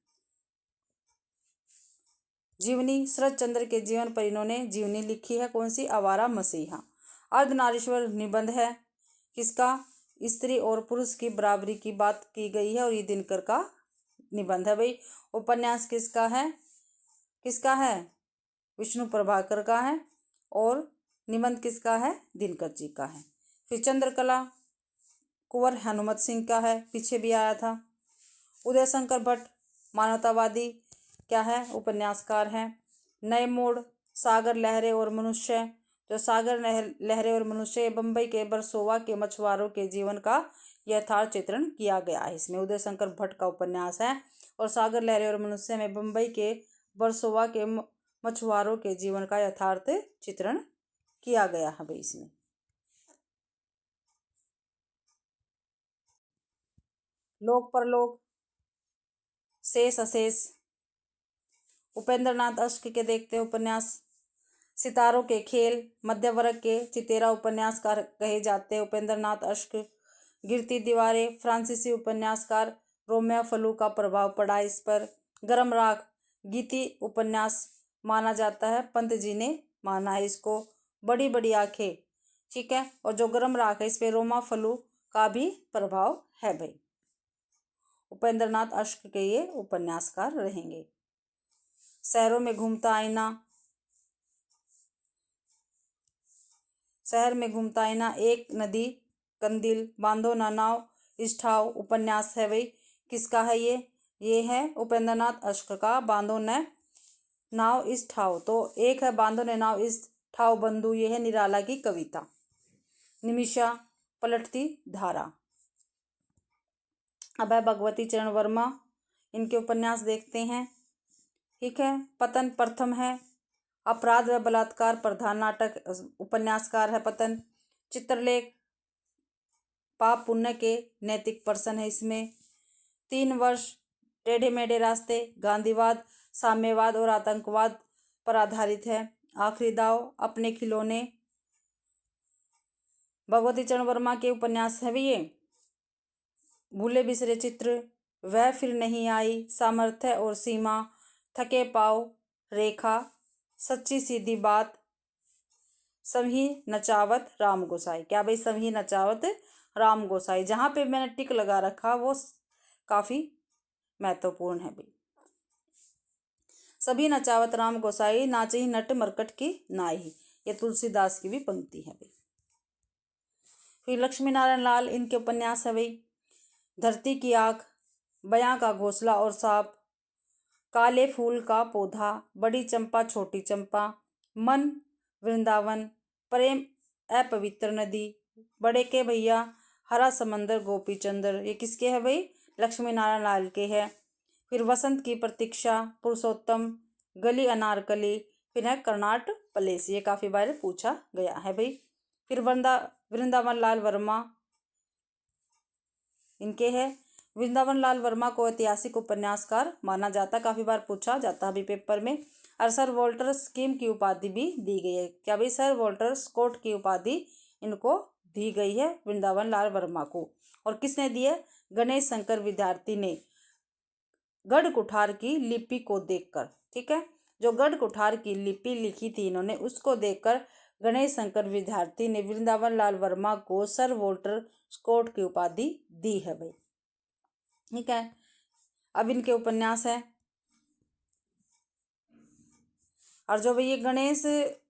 Speaker 1: जीवनी, शरद चंद्र के जीवन पर इन्होंने जीवनी लिखी है। कौन सी? आवारा मसीहा। अर्धनारीश्वर निबंध है किसका? स्त्री और पुरुष की बराबरी की बात की गई है, और ये दिनकर का निबंध है भाई। उपन्यास किसका है? किसका है? विष्णु प्रभाकर का है। और निबंध किसका है? दिनकर जी का है। फिर चंद्रकला कुंवर हनुमत सिंह का है, पीछे भी आया था। उदय शंकर भट्ट मानवतावादी क्या है, उपन्यासकार हैं। नए मोड़ सागर लहरें और मनुष्य, जो सागर लहरें और मनुष्य बम्बई के बरसोवा के मछुआरों के जीवन का यथार्थ चित्रण किया गया है। इसमें उदय शंकर भट्ट का उपन्यास है और सागर लहरें और मनुष्य में बम्बई के बरसोवा के मछुआरों के जीवन का यथार्थ चित्रण किया गया है भाई। इसमें लोक परलोक, शेष अशेष, उपेंद्र नाथ अश्क के देखते हैं उपन्यास। सितारों के खेल मध्य वर्ग के चितेरा उपन्यासकार कहे जाते हैं उपेंद्र नाथ अश्क। गिरती दीवारें फ्रांसीसी उपन्यासकार रोमियो फलू का प्रभाव पड़ा इस पर। गर्म राख गीति उपन्यास माना जाता है, पंत जी ने माना है इसको। बड़ी बड़ी आंखें, ठीक है, और जो गर्म राख है इस पे रोमा फलू का भी प्रभाव है भाई। उपेंद्र नाथ अश्क के ये उपन्यासकार रहेंगे। शहरों में घूमता आईना, शहर में घूमता आईना, एक नदी कंदिल, बांधो ना नाव इस ठाव उपन्यास है भाई। किसका है ये है उपेंद्र नाथ अश्क का, बांधो न नाव इस ठाव। तो एक है बांधो ने नाव इस ठाव बंधु, ये है निराला की कविता। निमिषा पलटती धारा, अब है भगवती चरण वर्मा, इनके उपन्यास देखते हैं, ठीक है। पतन प्रथम है, अपराध व बलात्कार प्रधान नाटक उपन्यासकार है पतन। चित्रलेख पाप पुण्य के नैतिक प्रश्न है इसमें। 3 वर्ष, टेढ़े मेढ़े रास्ते, गांधीवाद, साम्यवाद और आतंकवाद पर आधारित है। आखिरी दाव, अपने खिलौने, भगवती चरण वर्मा के उपन्यास है भी ये। भूले बिसरे चित्र, वह फिर नहीं आई, सामर्थ्य और सीमा, थके पाव, रेखा, सच्ची सीधी बात, सभी नचावत राम गोसाई। क्या भाई, सभी नचावत राम गोसाई। जहाँ पे मैंने टिक लगा रखा वो काफी महत्वपूर्ण है भाई। सभी नचावत राम गोसाई, नाचही नट मरकट की नाई, ये तुलसीदास की भी पंक्ति है भाई। फिर लक्ष्मी नारायण लाल, इनके उपन्यास है भाई। धरती की आग, बयां का घोंसला और सांप, काले फूल का पौधा, बड़ी चंपा छोटी चंपा, मन वृंदावन, प्रेम अपवित्र नदी, बड़े के भैया, हरा समंदर, गोपी चंद्र, ये किसके है भाई, लक्ष्मी नारायण लाल के है। फिर वसंत की प्रतीक्षा, पुरुषोत्तम, गली अनारकली, फिर है कर्नाट प्लेस, ये काफी बार पूछा गया है भाई। फिर वृंदावन लाल वर्मा, इनके है। वृंदावन लाल वर्मा को ऐतिहासिक उपन्यासकार माना जाता, काफी बार पूछा जाता है पेपर में। और सर वॉल्टर स्कीम की उपाधि भी दी गई है। क्या भाई, सर वॉल्टर स्कॉट की उपाधि इनको दी गई है वृंदावन लाल वर्मा को। और किसने दी है, गणेश शंकर विद्यार्थी ने, गढ़ कुठार की लिपि को देखकर, ठीक है, जो गढ़ कुठार की लिपि लिखी थी इन्होंने, उसको देखकर गणेश शंकर विद्यार्थी ने वृंदावन लाल वर्मा को सर वॉल्टर स्कॉट की उपाधि दी है भाई, ठीक है। अब इनके उपन्यास है। और जो भाई ये गणेश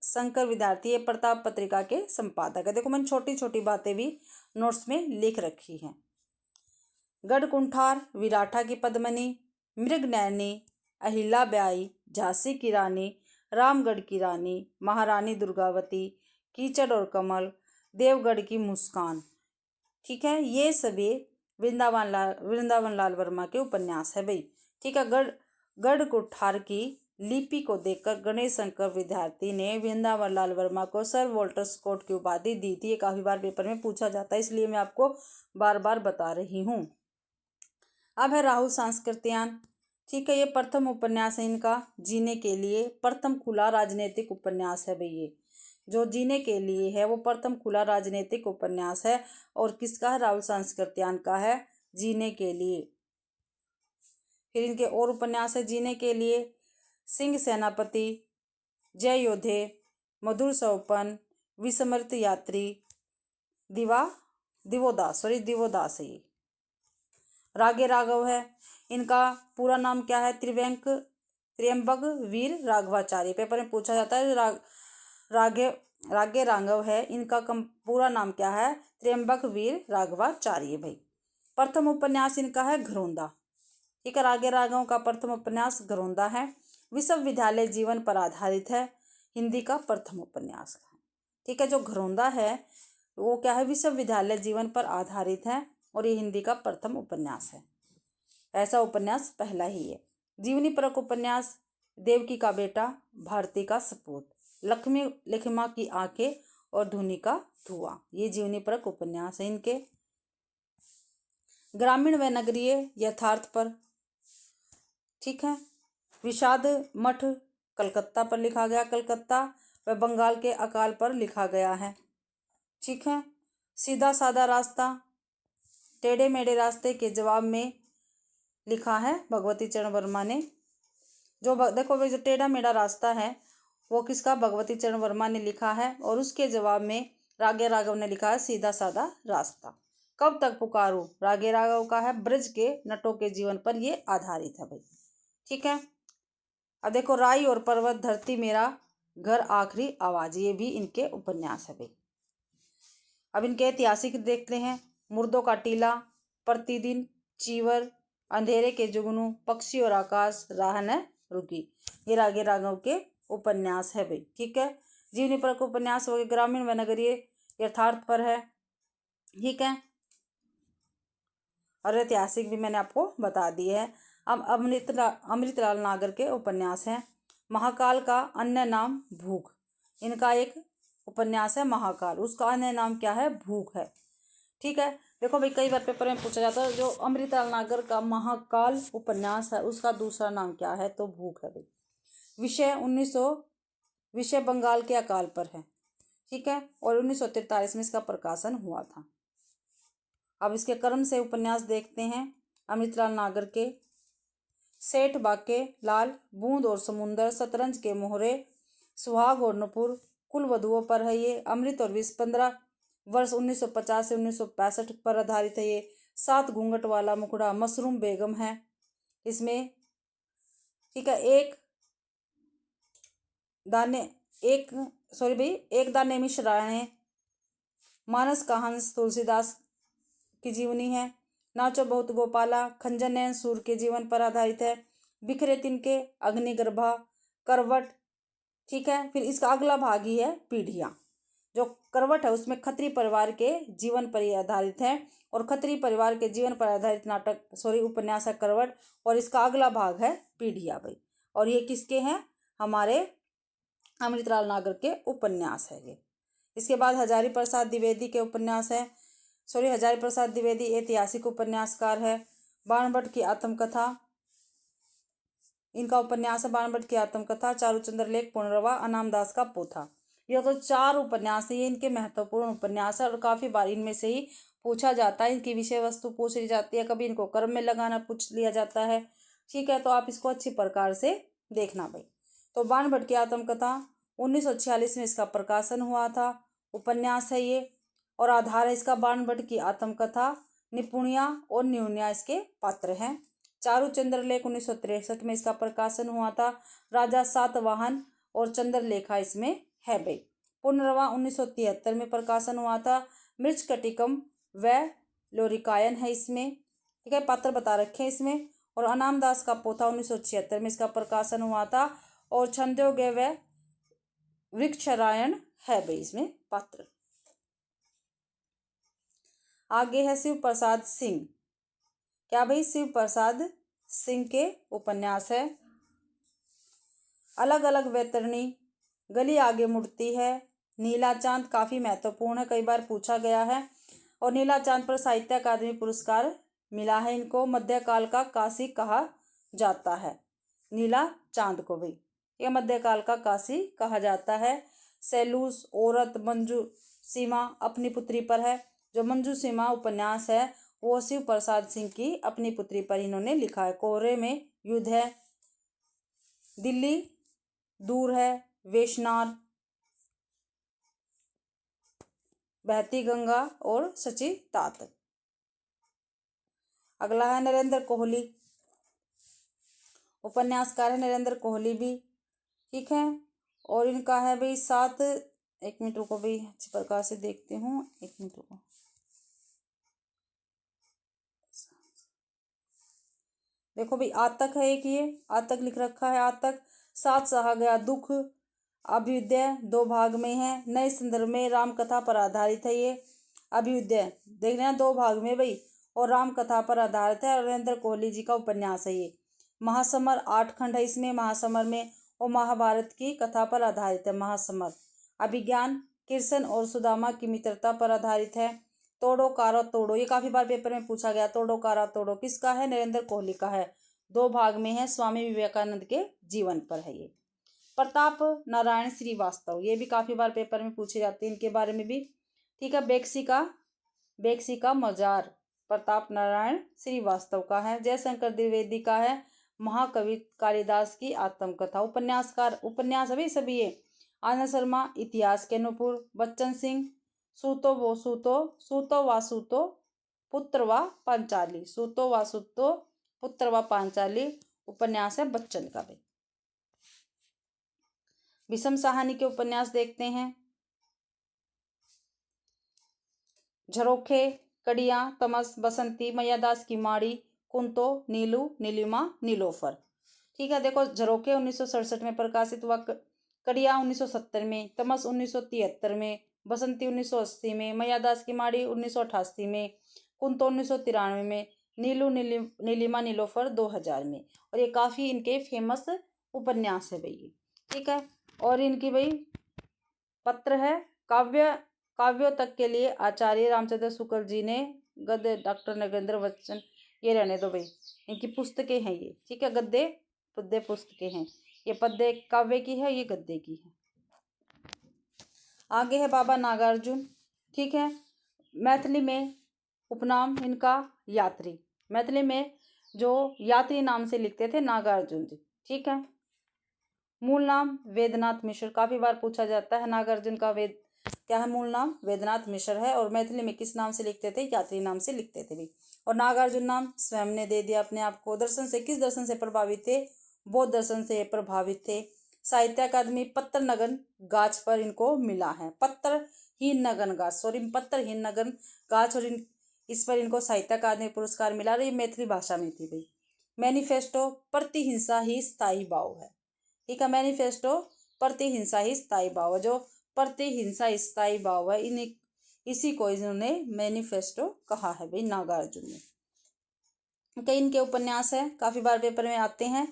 Speaker 1: शंकर विद्यार्थी, ये प्रताप पत्रिका के संपादक है। देखो मैंने छोटी छोटी बातें भी नोट्स में लिख रखी हैं। गढ़ कुंठार, विराठा की पद्मनी, मृगनयनी, अहिल्याबाई, झांसी की रानी, रामगढ़ की रानी, महारानी दुर्गावती, कीचड़ और कमल, देवगढ़ की मुस्कान, ठीक है, ये सभी वृंदावन लाल वर्मा के उपन्यास है भाई, ठीक है। गढ़ कुठार की लिपि को देखकर गणेश शंकर विद्यार्थी ने वृंदावन लाल वर्मा को सर वॉल्टर स्कॉट की उपाधि दी थी। ये काफी बार पेपर में पूछा जाता है, इसलिए मैं आपको बार बार बता रही हूँ। अब है राहुल सांस्कृत्यायन, ठीक है, ये प्रथम उपन्यास है इनका, जीने के लिए, प्रथम खुला राजनीतिक उपन्यास है भाई ये, जो जीने के लिए है वो प्रथम खुला राजनीतिक उपन्यास है। और किसका है, राहुल सांस्कृत्यायन का है, जीने के लिए। फिर इनके और उपन्यास है जीने के लिए, सिंह सेनापति, जय योद्धे, मधुर सौपन, विस्मृत यात्री, दिवोदास है ये। रागे राघव है, इनका पूरा नाम क्या है, त्रियंबक वीर राघवाचार्य, पेपर में पूछा जाता है। रागे राघव है, इनका पूरा नाम क्या है? त्र्यंबक वीर राघवाचार्य भाई। प्रथम उपन्यास इनका है घरोंदा। ठीक है, रागे राघव का प्रथम उपन्यास घरोंदा है। विश्वविद्यालय जीवन पर आधारित है, हिंदी का प्रथम उपन्यास है। ठीक है, जो घरोंदा है वो क्या है? विश्वविद्यालय जीवन पर आधारित है और ये हिंदी का प्रथम उपन्यास है। ऐसा उपन्यास पहला ही है। जीवनी परक उपन्यास देवकी का बेटा, भारती का सपूत, लक्ष्मी लिखिमा की आंखें और धुनी का धुआं, ये जीवनी परक उपन्यास है इनके। ग्रामीण व नगरीय यथार्थ पर, ठीक है, विषाद मठ कलकत्ता पर लिखा गया, कलकत्ता व बंगाल के अकाल पर लिखा गया है। ठीक है, सीधा साधा रास्ता टेढ़े मेढ़े रास्ते के जवाब में लिखा है भगवती चरण वर्मा ने। देखो भाई, जो टेढ़ा मेढ़ा रास्ता है वो किसका? भगवती चरण वर्मा ने लिखा है। और उसके जवाब में रागे राघव ने लिखा है सीधा साधा रास्ता। कब तक पुकारूं रागे राघव का है, ब्रज के नटों के जीवन पर ये आधारित है भाई। ठीक है, अब देखो राई और पर्वत, धरती मेरा घर, आखिरी आवाज, ये भी इनके उपन्यास है भाई। अब इनके ऐतिहासिक देखते हैं। मुर्दों का टीला, प्रतिदिन, चीवर, अंधेरे के जुगनू, पक्षी और आकाश, राह न रुकी, ये रागे राघव के उपन्यास है भाई। ठीक है, जीवनी परक उपन्यास हो गए। ग्रामीण व नगरीय यथार्थ पर है। ठीक है, और ऐतिहासिक भी मैंने आपको बता दिए है। अब अमृतलाल नागर के उपन्यास हैं। महाकाल का अन्य नाम भूख, इनका एक उपन्यास है महाकाल, उसका अन्य नाम क्या है? भूख है। ठीक है, देखो भाई, कई बार पेपर में पूछा जाता है जो अमृतलाल नागर का महाकाल उपन्यास है उसका दूसरा नाम क्या है? तो भूख है भाई। विषय बंगाल के अकाल पर है। ठीक है, और 1943 में इसका प्रकाशन हुआ था। अब इसके क्रम से उपन्यास देखते हैं अमृतलाल नागर के। सेठ बाके लाल, बूंद और समुंदर, शतरंज के मोहरे, सुहाग और नुपुर, कुल वधुओं पर है ये। अमृत और विष 15 वर्ष 1950 से 1965 पर आधारित है ये। 7 घूंघट वाला मुखड़ा, मशरूम बेगम है इसमें। ठीक है, एक दाने मिश्राणे, मानस का हंस तुलसीदास की जीवनी है। नाचो बहुत गोपाला, खंजर नयन सूर के जीवन पर आधारित है। बिखरे तिनके, अग्निगर्भा, करवट। ठीक है, फिर इसका अगला भाग ही है पीढ़ियाँ। जो करवट है उसमें खत्री परिवार के जीवन पर ही आधारित है, और खत्री परिवार के जीवन पर आधारित उपन्यास है करवट, और इसका अगला भाग है पीढ़ियाँ भाई। और ये किसके हैं? हमारे अमृतलाल नागर के उपन्यास है ये। इसके बाद हजारी प्रसाद द्विवेदी के उपन्यास है। हजारी प्रसाद द्विवेदी ऐतिहासिक उपन्यासकार है। बाणभट्ट की आत्मकथा, इनका उपन्यास है बाणभट्ट की आत्मकथा, चारूचंद्र लेख, पुनर्वा, अनामदास का पोथा। यह तो 4 उपन्यास है, ये इनके महत्वपूर्ण उपन्यास है और काफी बार इनमें से ही पूछा जाता है। इनकी विषय वस्तु पूछ ली जाती है, कभी इनको क्रम में लगाना पूछ लिया जाता है। ठीक है, तो आप इसको अच्छी प्रकार से देखना भाई। तो बाणभट्ट की आत्मकथा 1946 में इसका प्रकाशन हुआ था, उपन्यास है ये, और आधार है इसका बाणभट्ट की आत्मकथा। निपुणिया और न्यूनिया इसके पात्र हैं। चारूचंद्र लेख 1963 में इसका प्रकाशन हुआ था। राजा सातवाहन और चंद्रलेखा इसमें है भाई। पुनर्वा 1973 में प्रकाशन हुआ था। मृच्छकटिकम व लोरिकायन है इसमें। ठीक है, पात्र बता रखे हैं इसमें। और अनामदास का पोथा 1976 में इसका प्रकाशन हुआ था। और छंदोग्य व वृक्षरायण है भाई इसमें पात्र। आगे है शिव प्रसाद सिंह। क्या भाई? शिव प्रसाद सिंह के उपन्यास है। अलग अलग वैतरणी, गली आगे मुड़ती है, नीला चांद काफी महत्वपूर्ण है, कई बार पूछा गया है। और नीला चांद पर साहित्य अकादमी पुरस्कार मिला है इनको। मध्यकाल का काशी कहा जाता है नीला चांद को भाई, यह मध्यकाल का काशी कहा जाता है। सैलूस, औरत, मंजू सीमा अपनी पुत्री पर है। जो मंजू सीमा उपन्यास है वो शिव प्रसाद सिंह की अपनी पुत्री पर इन्होंने लिखा है। कोहरे में युद्ध है, दिल्ली दूर है, वेशनार, बहती गंगा और सची तात। अगला है नरेंद्र कोहली, उपन्यासकार है नरेंद्र कोहली भी। ठीक है, और इनका है भाई 7 एक मिनट रुको भाई, अच्छी प्रकार से देखती हूँ, एक मिनट रुको। देखो भाई, आज तक है एक, ये आज तक लिख रखा है। आज तक साथ सहा गया दुख, अभ्युदय 2 भाग में है, नए संदर्भ में राम कथा पर आधारित है। ये अभ्युदय देख रहे हैं 2 भाग में भाई, और राम कथा पर आधारित है। नरेंद्र कोहली जी का उपन्यास है ये। महासमर 8 खंड है इसमें, महासमर में, और महाभारत की कथा पर आधारित है महासमर। अभिज्ञान कृष्ण और सुदामा की मित्रता पर आधारित है। तोड़ो कारा तोड़ो, ये काफी बार पेपर में पूछा गया। तोड़ो कारा तोड़ो किसका है? नरेंद्र कोहली का है। 2 भाग में है, स्वामी विवेकानंद के जीवन पर है ये। प्रताप नारायण श्रीवास्तव, ये भी काफी बार पेपर में पूछे जाते हैं, इनके बारे में भी। ठीक है, बेक्सी का मजार प्रताप नारायण श्रीवास्तव का है। जयशंकर द्विवेदी का है महाकवि कालिदास की आत्मकथा। उपन्यासकार उपन्यास अभी सभी है। आनंद शर्मा इतिहास के नुपुर। बच्चन सिंह सूतो वो सूतो, सूतो व सूतो, पुत्र व पांचाली, सूतो व सूतो, पुत्र व पांचाली उपन्यास है बच्चन का भी। विषम साहनी के उपन्यास देखते हैं। झरोखे, कड़िया, तमस, बसंती, मैयादास की माड़ी, कुंतो, नीलू, नीलिमा, नीलोफर। ठीक है, देखो झरोखे 1967 में प्रकाशित हुआ, कड़िया 1970 में, तमस 1973 में, बसंती 1980 में, मैयादास की माड़ी 1988 में, कुंतो 1993 में, नीलिमा नीलोफर 2000 में। और ये काफ़ी इनके फेमस उपन्यास है भाई। ठीक है, और इनकी भाई पत्र है काव्यों तक के लिए आचार्य रामचंद्र शुक्ल जी ने, गद्य डॉक्टर नगेंद्र वचन, ये रहने दो भाई, इनकी पुस्तकें हैं ये। ठीक है, गद्य पद्य पुस्तकें हैं ये। पद्य काव्य की है, ये गद्य की है। आगे है बाबा नागार्जुन। ठीक है, मैथिली में उपनाम इनका यात्री, मैथिली में जो यात्री नाम से लिखते थे नागार्जुन जी। ठीक है, मूल नाम वेदनाथ मिश्र, काफी बार पूछा जाता है। नागार्जुन का क्या है मूल नाम? वेदनाथ मिश्र है। और मैथिली में किस नाम से लिखते थे? यात्री नाम से लिखते थे भी। और नागार्जुन नाम स्वयं ने दे दिया अपने आप को। दर्शन से किस दर्शन से प्रभावित थे? बौद्ध दर्शन से प्रभावित थे। साहित्य अकादमी पत्तर नगन गाछ पर इनको मिला है। पत्तरहीन नगन गाछ, और इस पर इनको साहित्य अकादमी पुरस्कार मिला। रही मैथिली भाषा में थी भाई। मैनिफेस्टो प्रतिहिंसा ही स्थायी भाव है। ठीक है, मैनिफेस्टो प्रतिहिंसा ही स्थायी भाव है। जो प्रतिहिंसा स्थायी भाव है, इसी को इन्होंने मैनिफेस्टो कहा है भाई नागार्जुन ने। कई इनके उपन्यास है, काफी बार पेपर में आते हैं।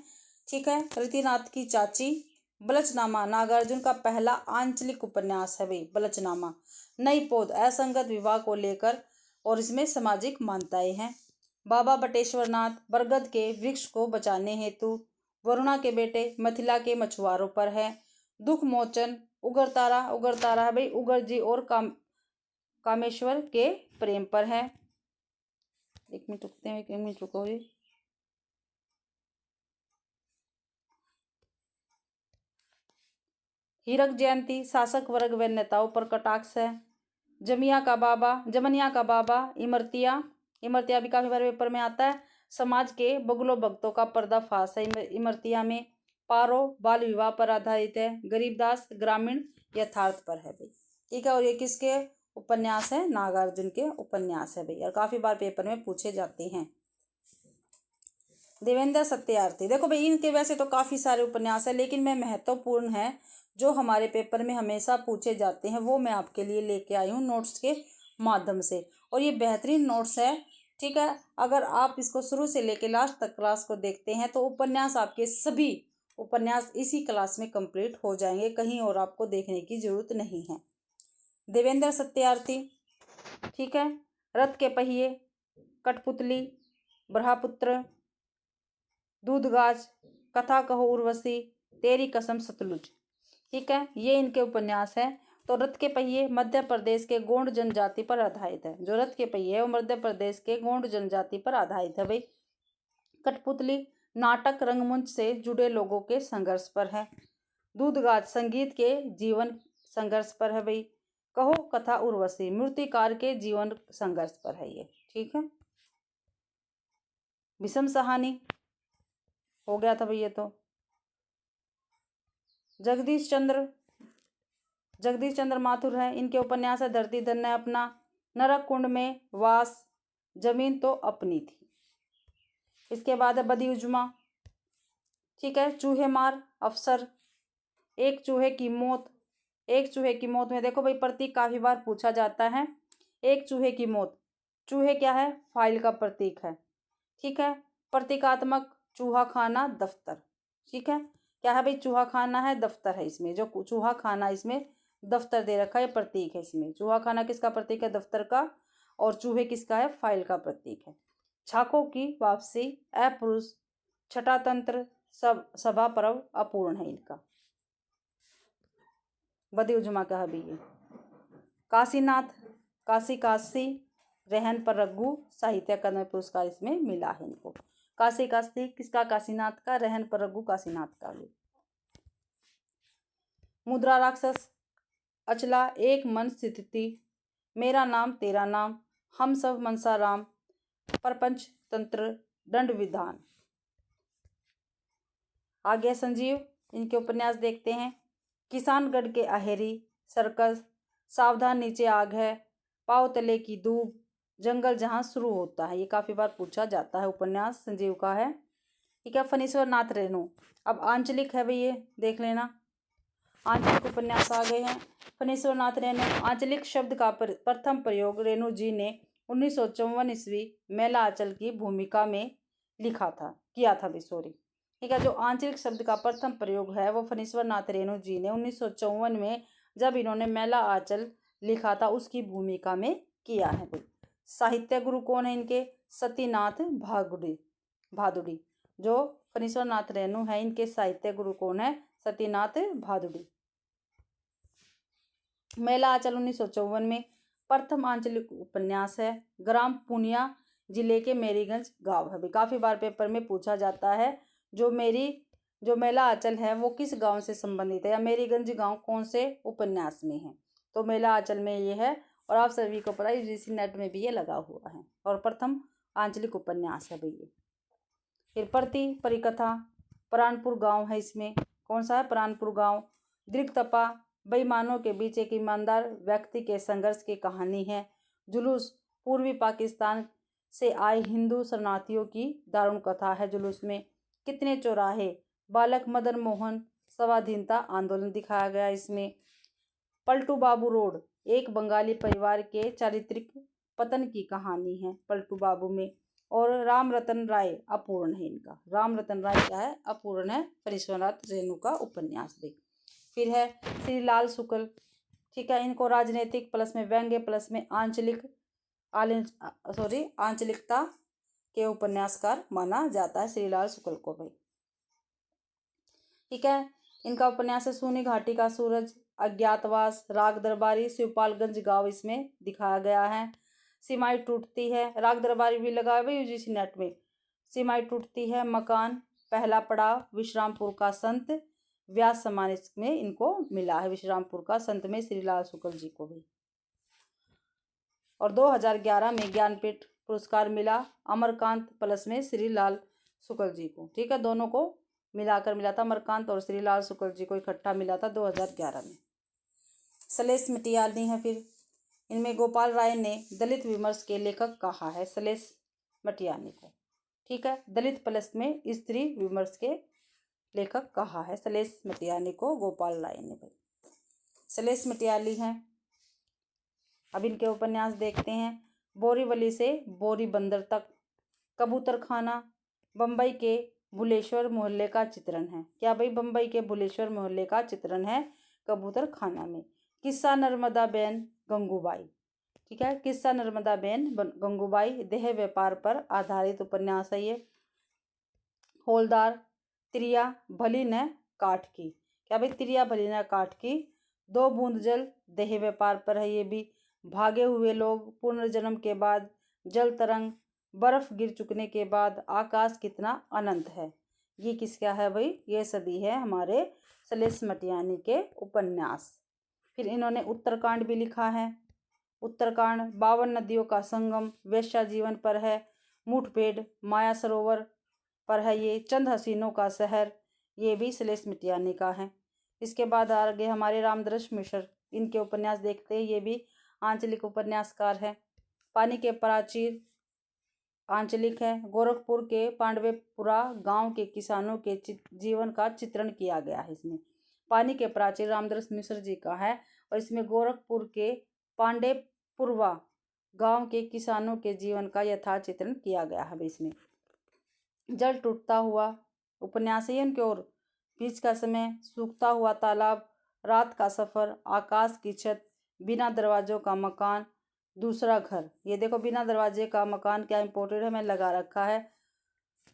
Speaker 1: ठीक है, रतिनाथ की चाची, बलचनामा नागार्जुन का पहला आंचलिक उपन्यास है भाई बलचनामा। नई पौध असंगत विवाह को लेकर, और इसमें सामाजिक मान्यताएं हैं। बाबा बटेश्वर नाथ बरगद के वृक्ष को बचाने हेतु, वरुणा के बेटे मिथिला के मछुआरों पर है। दुख मोचन उगर तारा है भाई उगर जी और कामेश्वर के प्रेम पर है। एक मिनट रुकते हैं, 1 मिनट रुको जी। हीरक जयंती शासक वर्ग व नेताओं पर कटाक्ष है। जमनिया का बाबा इमरतिया भी काफी बार पेपर में आता है। समाज के बगलो भक्तों का पर्दाफाश है इमरतिया में। पारो बाल विवाह पर आधारित है। गरीबदास ग्रामीण यथार्थ पर है भाई। ठीक है, और ये किसके उपन्यास है? नागार्जुन के उपन्यास है भाई, और काफी बार पेपर में पूछे जाते हैं। देवेंद्र सत्यार्थी, देखो भाई इनके वैसे तो काफी सारे उपन्यास है, लेकिन मैं महत्वपूर्ण है जो हमारे पेपर में हमेशा पूछे जाते हैं वो मैं आपके लिए लेके आई हूँ नोट्स के माध्यम से। और ये बेहतरीन नोट्स है। ठीक है, अगर आप इसको शुरू से लेके लास्ट तक क्लास को देखते हैं तो उपन्यास आपके सभी उपन्यास इसी क्लास में कंप्लीट हो जाएंगे, कहीं और आपको देखने की जरूरत नहीं है। देवेंद्र सत्यार्थी, ठीक है, रथ के पहिए, कठपुतली, ब्रह्मपुत्र, दूधगाज, कथा कहो उर्वशी, तेरी कसम सतलुज। ठीक है, ये इनके उपन्यास है। तो रथ के पहिए मध्य प्रदेश के गोंड जनजाति पर आधारित है। जो रथ के पहिए है वो मध्य प्रदेश के गोंड जनजाति पर आधारित है भाई। कठपुतली नाटक रंगमंच से जुड़े लोगों के संघर्ष पर है। दूधगाज संगीत के जीवन संघर्ष पर है भाई। कहो कथा उर्वशी मूर्तिकार के जीवन संघर्ष पर है ये। ठीक है, विषम साहनी हो गया था भाई ये तो। जगदीश जगदीश चंद्र माथुर है, इनके उपन्यास है धरती धन है अपना, नरक कुंड में वास, जमीन तो अपनी थी। इसके बाद है बदी उजमा, ठीक है, चूहे मार, अफसर, एक चूहे की मौत। एक चूहे की मौत में देखो भाई प्रतीक काफी बार पूछा जाता है। एक चूहे की मौत, चूहे क्या है, फाइल का प्रतीक है, ठीक है। प्रतीकात्मक, चूहा खाना दफ्तर, ठीक है, क्या है भाई, चूहा खाना है दफ्तर है, इसमें जो चूहा खाना इसमें दफ्तर दे रखा है प्रतीक है, इसमें चूहा खाना किसका प्रतीक है, दफ्तर का, और चूहे किसका है, फाइल का प्रतीक है। छाकों की वापसी, अपुरुष, छठा तंत्र, सब सभा पर्व अपूर्ण है इनका। बदी उजमा का है भी ये। काशीनाथ, काशी काशी, रहन पर रघु, साहित्य अकादमी पुरस्कार इसमें मिला है इनको। काशी काशी किसका, काशीनाथ का, रहन पर रघु काशीनाथ का भी। मुद्रा राक्षस, अचला, एक मन स्थिति, मेरा नाम तेरा नाम, हम सब मनसा राम, प्रपंच तंत्र, दंड विधान। आगे संजीव, इनके उपन्यास देखते हैं। किसानगढ़ के अहेरी, सर्कस, सावधान नीचे आग है, पाव तले की दूब, जंगल जहां शुरू होता है, ये काफी बार पूछा जाता है, उपन्यास संजीव का है, ठीक है। फणीश्वर नाथ रेणु, अब आंचलिक है भाई, ये देख लेना, आंचलिक उपन्यास आ गए हैं। फणीश्वर नाथ रेणु, आंचलिक शब्द का प्रथम प्रयोग रेणु जी ने 1954 ईस्वी मेला आंचल की भूमिका में किया था भी, सॉरी, ठीक है। जो आंचलिक शब्द का प्रथम प्रयोग है वो फणीश्वर नाथ रेणु जी ने 1954 में जब इन्होंने मेला आंचल लिखा था उसकी भूमिका में किया है भाई। साहित्य गुरु कौन है इनके, सतीनाथ भादुड़ी। जो फणीश्वर नाथ रेणु है इनके साहित्य गुरु कौन है, सतीनाथ भादुड़ी। मेला आंचल 1954 में प्रथम आंचलिक उपन्यास है। ग्राम पुनिया जिले के मेरीगंज गांव है, काफी बार पेपर में पूछा जाता है। जो मेला आंचल है वो किस गांव से संबंधित है, या मेरीगंज गांव कौन से उपन्यास में है, तो मेला आंचल में ये है। और आप सभी को पता है यूजीसी नेट में भी ये लगा हुआ है, और प्रथम आंचलिक उपन्यास है भैया। फिर परिकथा, प्राणपुर गांव है, इसमें कौन सा है, प्राणपुर गांव। दृक्तपा, बेईमानों के बीच एक ईमानदार व्यक्ति के संघर्ष की कहानी है। जुलूस, पूर्वी पाकिस्तान से आए हिंदू शरणार्थियों की दारुण कथा है जुलूस में। कितने चौराहे, बालक मदन मोहन स्वाधीनता आंदोलन दिखाया गया इसमें। पलटू बाबू रोड, एक बंगाली परिवार के चारित्रिक पतन की कहानी है पलटू बाबू में। और राम रतन राय अपूर्ण है इनका, राम रतन राय क्या है, अपूर्ण है, फणीश्वर नाथ रेणु का उपन्यास भी। फिर है श्री लाल शुक्ल, ठीक है, इनको राजनीतिक प्लस में व्यंग्य प्लस में आंचलिकता के उपन्यासकार माना जाता है श्रीलाल शुक्ल को भाई, ठीक है। इनका उपन्यास है सूनी घाटी का सूरज, अज्ञातवास, राग दरबारी, शिवपालगंज गांव इसमें दिखाया गया है। सीमाई टूटती है, राग दरबारी भी लगा हुआ है यूजीसी नेट में। सीमाई टूटती है, मकान, पहला पड़ाव, विश्रामपुर का संत, व्यास सम्मान इसमें इनको मिला है, विश्रामपुर का संत में श्रीलाल शुक्ल जी को भी। और 2011 में ज्ञानपीठ पुरस्कार मिला अमरकांत प्लस में श्रीलाल शुक्ल जी को, ठीक है, दोनों को मिलाकर मिला था, अमरकांत और श्रीलाल शुक्ल जी को इकट्ठा मिला था 2011 में। सलेश मटियानी है, फिर इनमें गोपाल राय ने दलित विमर्श के लेखक कहा है सलेश मटियानी को, ठीक है, दलित प्लस में स्त्री विमर्श के लेखक कहा है सलेश मटियानी को गोपाल राय ने भाई। सलेश मटियानी हैं, अब इनके उपन्यास देखते हैं। बोरीवली से बोरी बंदर तक, कबूतर खाना, बम्बई के भुलेश्वर मोहल्ले का चित्रण है, क्या भाई, बम्बई के भुलेश्वर मोहल्ले का चित्रण है कबूतर खाना में। किस्सा नर्मदा बेन गंगूबाई, ठीक है, किस्सा नर्मदा बेन गंगूबाई देह व्यापार पर आधारित उपन्यास है ये। हौलदार, त्रिया भली न काठ की, क्या भाई, त्रिया भली न काठ की। दो बूंद जल देह व्यापार पर है ये भी। भागे हुए लोग, पुनर्जन्म के बाद, जल तरंग, बर्फ गिर चुकने के बाद, आकाश कितना अनंत है, ये किसका है भाई, ये सभी है हमारे सलेश मटियानी के उपन्यास। फिर इन्होंने उत्तरकांड भी लिखा है। उत्तरकांड 52 नदियों का संगम, वेश्या जीवन पर है। मुठभेड़, माया सरोवर पर है ये। चंद हसीनों का शहर, ये भी सलेश मटियानी का है। इसके बाद आ गए हमारे रामदृश मिश्र, इनके उपन्यास देखते हैं। ये भी आंचलिक उपन्यासकार है। पानी के प्राचीर आंचलिक है। गोरखपुर के पांडवेपुरा गांव के किसानों के जीवन का चित्रण किया गया है इसमें। पानी के प्राचीर रामदास मिश्र जी का है और इसमें गोरखपुर के पांडेपुरवा गांव के किसानों के जीवन का यथार्थ चित्रण किया गया है इसमें। जल टूटता हुआ उपन्यास है इनकी ओर। बीच का समय, सूखता हुआ तालाब, रात का सफर, आकाश की छत, बिना दरवाजों का मकान, दूसरा घर। ये देखो बिना दरवाजे का मकान क्या इम्पोर्टेंट है, मैं लगा रखा है।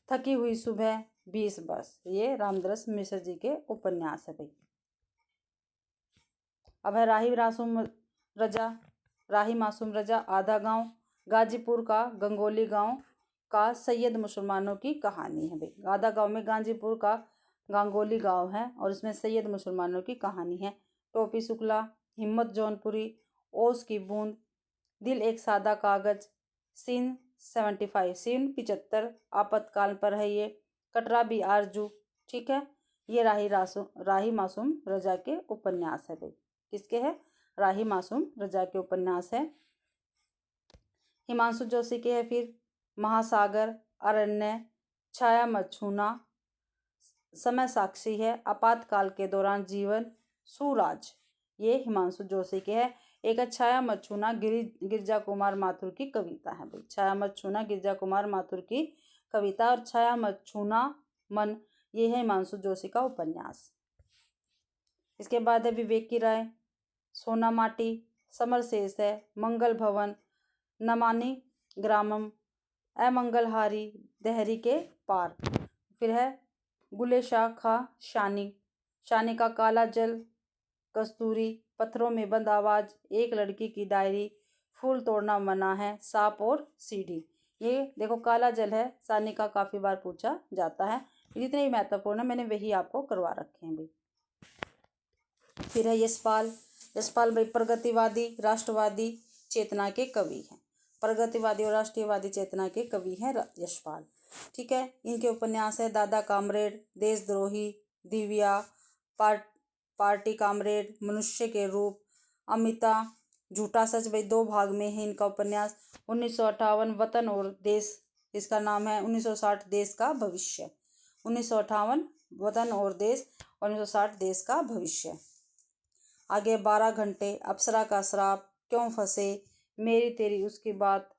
Speaker 1: थकी हुई सुबह, 20 बस। ये रामदास मिश्र जी के उपन्यास है भाई। अब है राही मासूम रजा आधा गांव। गाजीपुर का गंगोली गांव का सैयद मुसलमानों की कहानी है भाई। आधा गांव में गाजीपुर का गंगोली गांव है और इसमें सैयद मुसलमानों की कहानी है। टोपी शुक्ला, हिम्मत जौनपुरी, ओस की बूंद, दिल एक सादा कागज, सीन 75, सीन 75, आपातकाल पर है ये। कटरा भी आरजू। ठीक है, ये राही मासूम रजा के उपन्यास है भाई। किसके है? राही मासूम रजा के उपन्यास है। हिमांशु जोशी के है फिर महासागर, अरण्य, छाया मत छूना, समय साक्षी है, आपातकाल के दौरान जीवन, सूराज। ये हिमांशु जोशी के है। एक छाया मत छूना गिरजा कुमार माथुर की कविता है भाई। छाया मत छूना गिरजा कुमार माथुर की कविता और छाया मत छूना मन, ये है हिमांशु जोशी का उपन्यास। इसके बाद है विवेक की राय, सोना माटी, समरशेष है, मंगल भवन, नमानी ग्रामम, अमंगलहारी, दहरी के पार। फिर है गुलेशा खा शानी का काला जल, कस्तूरी, पत्थरों में बंद आवाज, एक लड़की की डायरी, फूल तोड़ना मना है, सांप और सीढ़ी। ये देखो काला जल है, शानी का काफी बार पूछा जाता है। जितने ही महत्वपूर्ण है मैंने वही आपको करवा रखे हैं भाई। फिर है यशपाल भाई प्रगतिवादी राष्ट्रवादी चेतना के कवि हैं। प्रगतिवादी और राष्ट्रीयवादी चेतना के कवि हैं यशपाल। ठीक है, इनके उपन्यास है दादा कामरेड, देशद्रोही, दिव्या, पार्टी कामरेड, मनुष्य के रूप, अमिता, झूठा सच भाई 2 भाग में है इनका उपन्यास। 1958 वतन और देश, इसका नाम है 1960 देश का भविष्य। 1958 वतन और देश, 1960 देश का भविष्य। आगे 12 घंटे, अप्सरा का श्राप, क्यों फंसे, मेरी तेरी उसकी बात।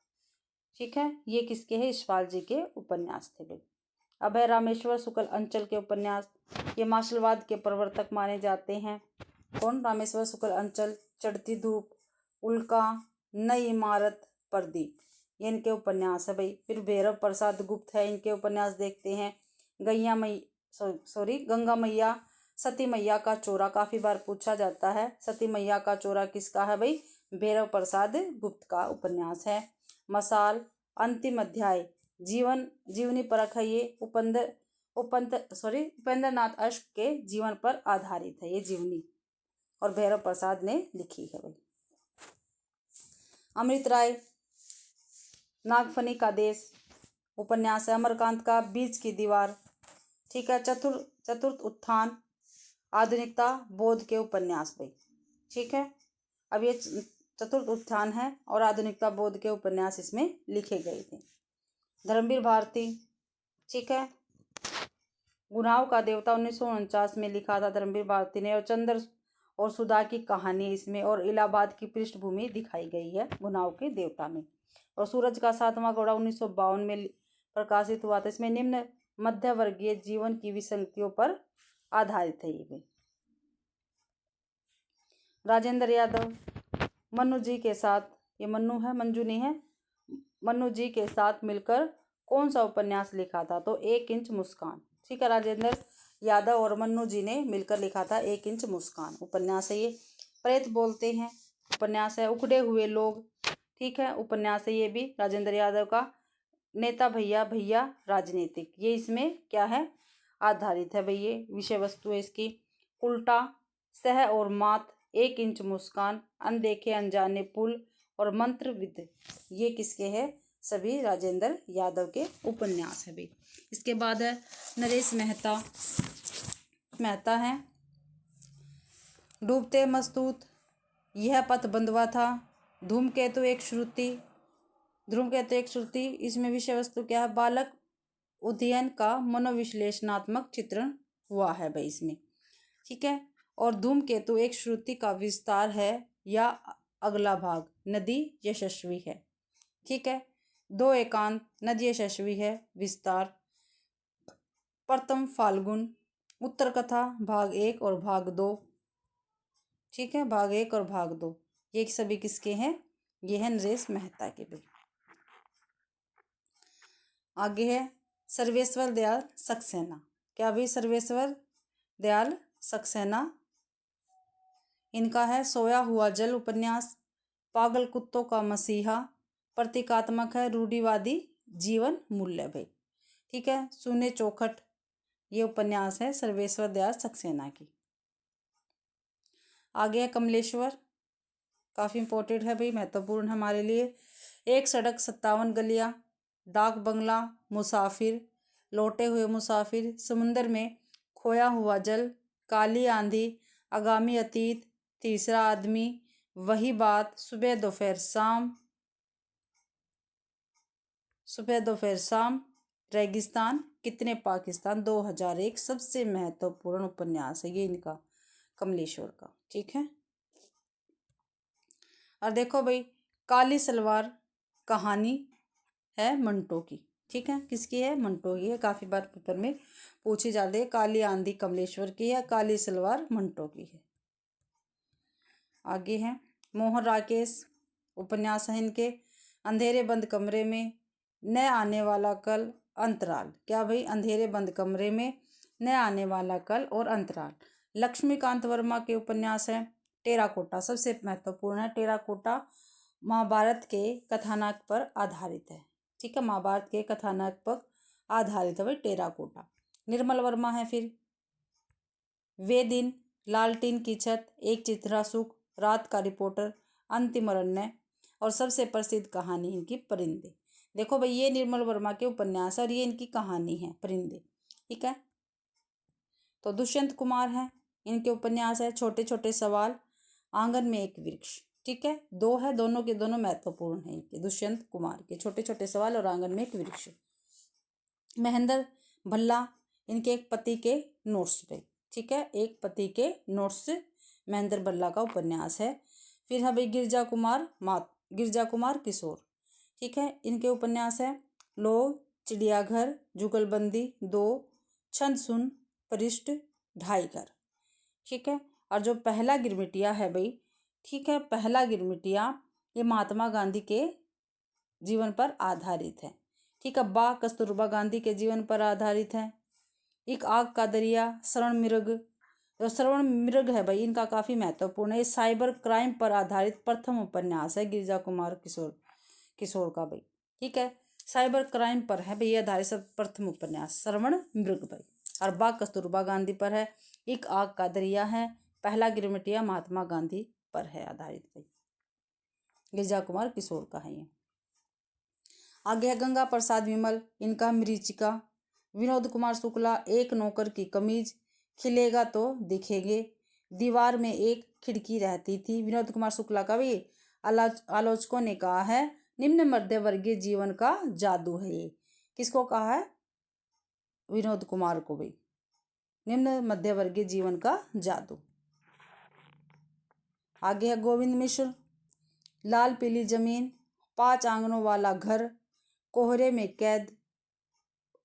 Speaker 1: ठीक है, ये किसके हैं? यशपाल जी के उपन्यास थे भाई। अब है रामेश्वर शुक्ल अंचल के उपन्यास। ये मार्शलवाद के प्रवर्तक माने जाते हैं। कौन? रामेश्वर शुक्ल अंचल। चढ़ती धूप, उल्का, नई इमारत, प्रदीप, ये इनके उपन्यास है भाई। फिर भैरव प्रसाद गुप्त है, इनके उपन्यास देखते हैं। गंगा मैया, सती मैया का चोरा काफी बार पूछा जाता है। सती मैया का चोरा किसका है भाई? भैरव प्रसाद गुप्त का उपन्यास है। मसाल, अंतिम अध्याय, जीवनी परख है ये। उपेंद्र नाथ अश्क के जीवन पर आधारित है ये जीवनी, और भैरव प्रसाद ने लिखी है भाई। अमृत राय, नागफनी का देश उपन्यास है। अमरकांत का बीच की दीवार। ठीक है, चतुर्थ उत्थान, आधुनिकता बोध के उपन्यास भाई। ठीक है, अब ये चतुर्थ उत्थान है और आधुनिकता बोध के उपन्यास इसमें लिखे गए थे। धर्मवीर भारती। ठीक है, गुनाहों का देवता 1949 में लिखा था धर्मवीर भारती ने, और चंद्र और सुधा की कहानी इसमें और इलाहाबाद की पृष्ठभूमि दिखाई गई है गुनाहों के देवता में। और सूरज का 7वां घोड़ा 1952 में प्रकाशित हुआ था। इसमें निम्न मध्य वर्गीय जीवन की विसंगतियों पर आधारित है ये भी। राजेंद्र यादव, मन्नू जी के साथ, ये मन्नू है मंजू नहीं है, मन्नू जी के साथ मिलकर कौन सा उपन्यास लिखा था? तो 1 इंच मुस्कान। ठीक है, राजेंद्र यादव और मन्नू जी ने मिलकर लिखा था 1 इंच मुस्कान उपन्यास है ये। प्रेत बोलते हैं उपन्यास है। उखड़े हुए लोग, ठीक है, उपन्यास है ये भी राजेंद्र यादव का। नेता भैया भैया राजनीतिक, ये इसमें क्या है? आधारित है भाई, ये विषय वस्तु है इसकी। उल्टा, सह और मात, 1 इंच मुस्कान, अनदेखे अनजाने पुल और मंत्रविद, ये किसके हैं? सभी राजेंद्र यादव के उपन्यास है भाई। इसके बाद है नरेश मेहता है डूबते मस्तूत, यह पथ बंधवा था, धूमकेतु एक श्रुति, धूमकेतु एक श्रुति। इसमें विषय वस्तु क्या है, बालक उदयन का मनोविश्लेषणात्मक चित्रण हुआ है भाई इसमें, ठीक है। और धूमकेतु एक श्रुति का विस्तार है या अगला भाग, नदी यशस्वी है, ठीक है। दो एकांत, नदी यशस्वी है, विस्तार। प्रथम फाल्गुन, उत्तर कथा भाग 1 और भाग 2, ठीक है, भाग 1 और भाग 2, ये सभी किसके हैं, ये है नरेश मेहता के भी। आगे है सर्वेश्वर दयाल सक्सेना, क्या भाई, सर्वेश्वर दयाल सक्सेना, इनका है सोया हुआ जल उपन्यास, पागल कुत्तों का मसीहा, प्रतीकात्मक है, रूढ़िवादी जीवन मूल्य भाई, ठीक है। सुने चौखट, ये उपन्यास है सर्वेश्वर दयाल सक्सेना की। आगे है कमलेश्वर, काफी इंपॉर्टेंट है भाई, महत्वपूर्ण हमारे लिए। एक सड़क 57 गलियां, डाक बंगला, मुसाफिर, लौटे हुए मुसाफिर, समुंदर में खोया हुआ जल, काली आंधी, आगामी अतीत, तीसरा आदमी, वही बात, सुबह दोपहर शाम, सुबह दोपहर शाम, रेगिस्तान, कितने पाकिस्तान, 2001 सबसे महत्वपूर्ण उपन्यास है ये इनका, कमलेश्वर का, ठीक है। और देखो भाई, काली सलवार कहानी है मंटो की, ठीक है, किसकी है, मंटो की है, काफी बार पेपर में पूछी जाती है। काली आंधी कमलेश्वर की है, काली सलवार मंटो की है। आगे है मोहन राकेश, उपन्यास है इनके, अंधेरे बंद कमरे में, न आने वाला कल, अंतराल, क्या भाई, अंधेरे बंद कमरे में, न आने वाला कल और अंतराल। लक्ष्मीकांत वर्मा के उपन्यास है टेराकोटा, सबसे महत्वपूर्ण है, टेराकोटा महाभारत के कथानक पर आधारित है, ठीक है, महाभारत के कथानक पर आधारित है भाई टेराकोटा। निर्मल वर्मा है फिर, वे दिन, लालटीन की छत, एक चित्रा सुख, रात का रिपोर्टर, अंतिम अरण्य, और सबसे प्रसिद्ध कहानी इनकी परिंदे। देखो भाई, ये निर्मल वर्मा के उपन्यास है और ये इनकी कहानी है परिंदे, ठीक है। तो दुष्यंत कुमार है, इनके उपन्यास है छोटे छोटे सवाल, आंगन में एक वृक्ष, ठीक है, दो है, दोनों के दोनों महत्वपूर्ण है इनके, दुष्यंत कुमार के छोटे छोटे सवाल और आंगन में एक वृक्ष। महेंद्र भल्ला, इनके एक पति के नोट्स पे, ठीक है, एक पति के नोट्स से महेंद्र भल्ला का उपन्यास है। फिर है भाई गिरजा कुमार किशोर, ठीक है, इनके उपन्यास है लोग, चिड़ियाघर, जुगलबंदी, दो, छंद सुन, परिष्ट, ढाई घर, ठीक है। और जो पहला गिरमिटिया है भाई, ठीक है, पहला गिरमिटिया ये महात्मा गांधी के जीवन पर आधारित है, ठीक है, बा कस्तूरबा गांधी के जीवन पर आधारित है। एक आग का दरिया, श्रवण मृग, जो श्रवण मृग है भाई इनका काफी महत्वपूर्ण है, ये साइबर क्राइम पर आधारित प्रथम उपन्यास है गिरिजा कुमार किशोर का भाई, ठीक है, साइबर क्राइम पर है भाई आधारित सब प्रथम उपन्यास श्रवण मृग भाई। और बा कस्तूरबा गांधी पर है, एक आग का दरिया है, पहला गिरमिटिया महात्मा गांधी पर है आधारित भाई, गिरिजा कुमार किशोर का है ये। आगे है गंगा प्रसाद विमल, इनका मरीचिका। विनोद कुमार शुक्ला, एक नौकर की कमीज, खिलेगा तो दिखेंगे, दीवार में एक खिड़की रहती थी। विनोद कुमार शुक्ला का भी आलोचकों ने कहा है निम्न मध्यवर्गीय जीवन का जादू है ये, किसको कहा है, विनोद कुमार को भी, निम्न मध्यवर्गीय जीवन का जादू। आगे है गोविंद मिश्र, लाल पीली जमीन, 5 आंगनों वाला घर, कोहरे में कैद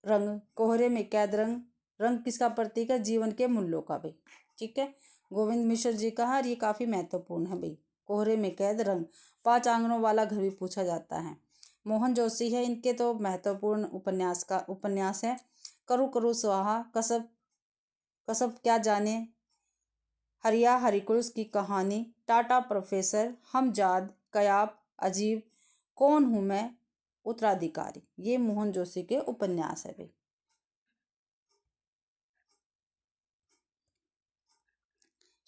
Speaker 1: रंग, रंग किसका प्रतीक है, जीवन के मूल्यों का भाई, ठीक है, गोविंद मिश्र जी का है और ये काफी महत्वपूर्ण है भाई, कोहरे में कैद रंग, 5 आंगनों वाला घर भी पूछा जाता है। मोहन जोशी है, इनके तो महत्वपूर्ण उपन्यास है करू करू स्वाहा, कसब कसब क्या जाने, हरिया हरिकुल्स की कहानी, टाटा प्रोफेसर, हमजाद, कयाब, अजीब, कौन हूं मैं, उत्तराधिकारी, ये मोहन जोशी के उपन्यास है भाई।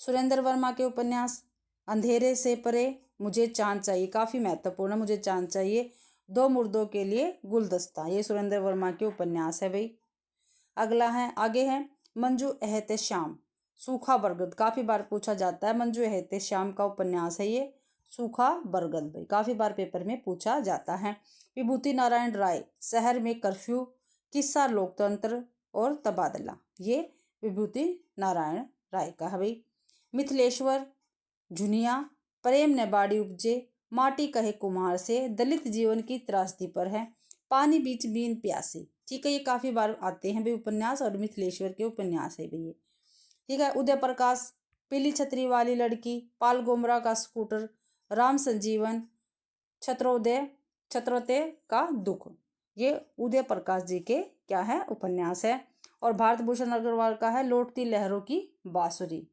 Speaker 1: सुरेंद्र वर्मा के उपन्यास अंधेरे से परे, मुझे चांद चाहिए, काफी महत्वपूर्ण है, मुझे चांद चाहिए, 2 मुर्दों के लिए गुलदस्ता, ये सुरेंद्र वर्मा के उपन्यास है भाई। आगे है मंजू एहतेशाम, सूखा बरगद काफी बार पूछा जाता है। मंजू हेते श्याम का उपन्यास है ये सूखा बरगद भाई, काफी बार पेपर में पूछा जाता है। विभूति नारायण राय, शहर में कर्फ्यू, किस्सा लोकतंत्र और तबादला, ये विभूति नारायण राय का है भाई। मिथिलेश्वर झुनिया, प्रेम ने बाड़ी उपजे, माटी कहे कुम्हार से, दलित जीवन की त्रासदी पर है, पानी बीच बीन प्यासी। ठीक है, ये काफी बार आते हैं भाई उपन्यास और मिथिलेश्वर के उपन्यास है भाई ये। ठीक है, उदय प्रकाश, पीली छतरी वाली लड़की, पाल गोमरा का स्कूटर, राम संजीवन, छत्रोदय का दुख, ये उदय प्रकाश जी के क्या है उपन्यास है। और भारत भूषण अग्रवाल का है लौटती लहरों की बांसुरी।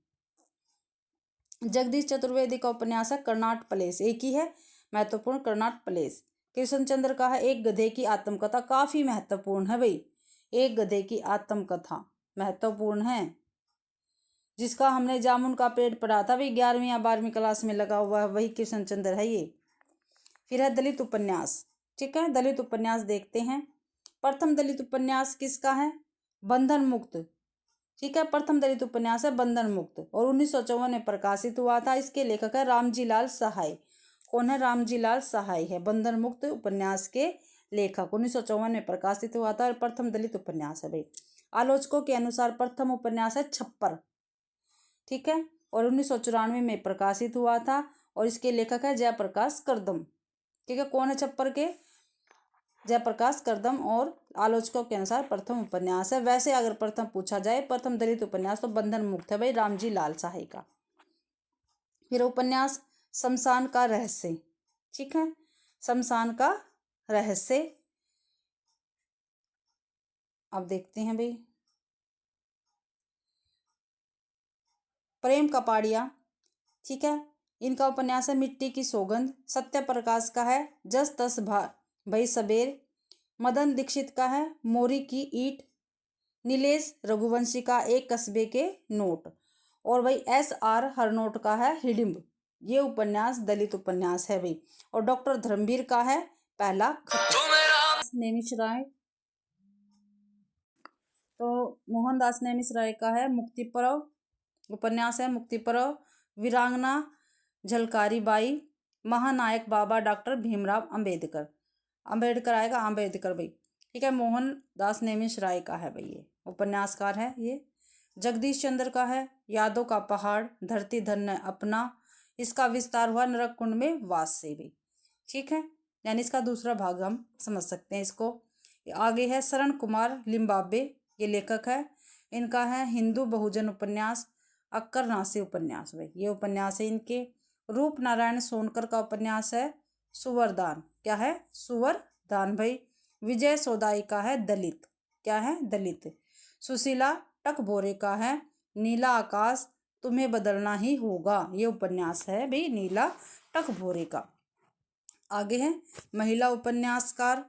Speaker 1: जगदीश चतुर्वेदी का उपन्यास है कर्नाट प्लेस, एक ही है महत्वपूर्ण कर्नाट प्लेस। कृष्णचंद्र का है एक गधे की आत्मकथा, काफी महत्वपूर्ण है भाई, एक गधे की आत्मकथा महत्वपूर्ण है, जिसका हमने जामुन का पेड़ पढ़ा था भाई 11वीं या 12वीं क्लास में लगा हुआ है, वही कृष्णचंद्र है ये। फिर है दलित उपन्यास। ठीक है, दलित उपन्यास देखते हैं। प्रथम दलित उपन्यास किसका है? बंधन मुक्त। ठीक है, प्रथम दलित उपन्यास है बंधन मुक्त और 1954 में प्रकाशित हुआ था। इसके लेखक है रामजी लाल सहाय। कौन है? रामजी लाल सहाय है बंधन मुक्त उपन्यास के लेखक। 1954 में प्रकाशित हुआ था और प्रथम दलित उपन्यास है भाई। आलोचकों के अनुसार प्रथम उपन्यास है छप्पर। ठीक है, और 1994 में प्रकाशित हुआ था और इसके लेखक है जयप्रकाश करदम। ठीक है, कौन है छप्पर के? जयप्रकाश करदम। और आलोचकों के अनुसार प्रथम उपन्यास है। वैसे अगर प्रथम पूछा जाए प्रथम दलित उपन्यास तो बंधन मुक्त है भाई रामजी लाल सहाय का। फिर उपन्यास शमशान का रहस्य। ठीक है, शमशान का रहस्य अब देखते हैं भाई। प्रेम कपाड़िया। ठीक है, इनका उपन्यास है मिट्टी की सौगंध। सत्य प्रकाश का है जस तस भाई सबेर। मदन दीक्षित का है मोरी की ईंट। नीलेश रघुवंशी का एक कस्बे के नोट। और भाई SR हरनोट का है हिडिंब। ये उपन्यास दलित उपन्यास है भाई। और डॉक्टर धर्मवीर का है पहला खत। नेमिष राय, तो मोहनदास नेमिष राय का है मुक्ति पर्व उपन्यास है मुक्ति पर्व। वीरांगना झलकारी बाई। महानायक बाबा डॉक्टर भीमराव अंबेडकर। अंबेडकर आएगा अंबेडकर भाई। ठीक है, मोहनदास नेमिष राय का है भाई, ये उपन्यासकार है ये। जगदीश चंद्र का है यादों का पहाड़, धरती धन्य अपना। इसका विस्तार हुआ नरक कुंड में वास से भी। ठीक है, यानी इसका दूसरा भाग हम समझ सकते हैं इसको। आगे है शरण कुमार लिम्बाब्वे, ये लेखक है। इनका है हिंदू बहुजन उपन्यास, अक्कर नासी उपन्यास भाई, ये उपन्यास है इनके। रूप नारायण सोनकर का उपन्यास है सुवरदान। क्या है? सुवरदान भाई। विजय सोदाई का है दलित। क्या है? दलित। सुशीला टकबोरे का है नीला आकाश तुम्हें बदलना ही होगा, ये उपन्यास है भाई नीला टकबोरे का। आगे है महिला उपन्यासकार।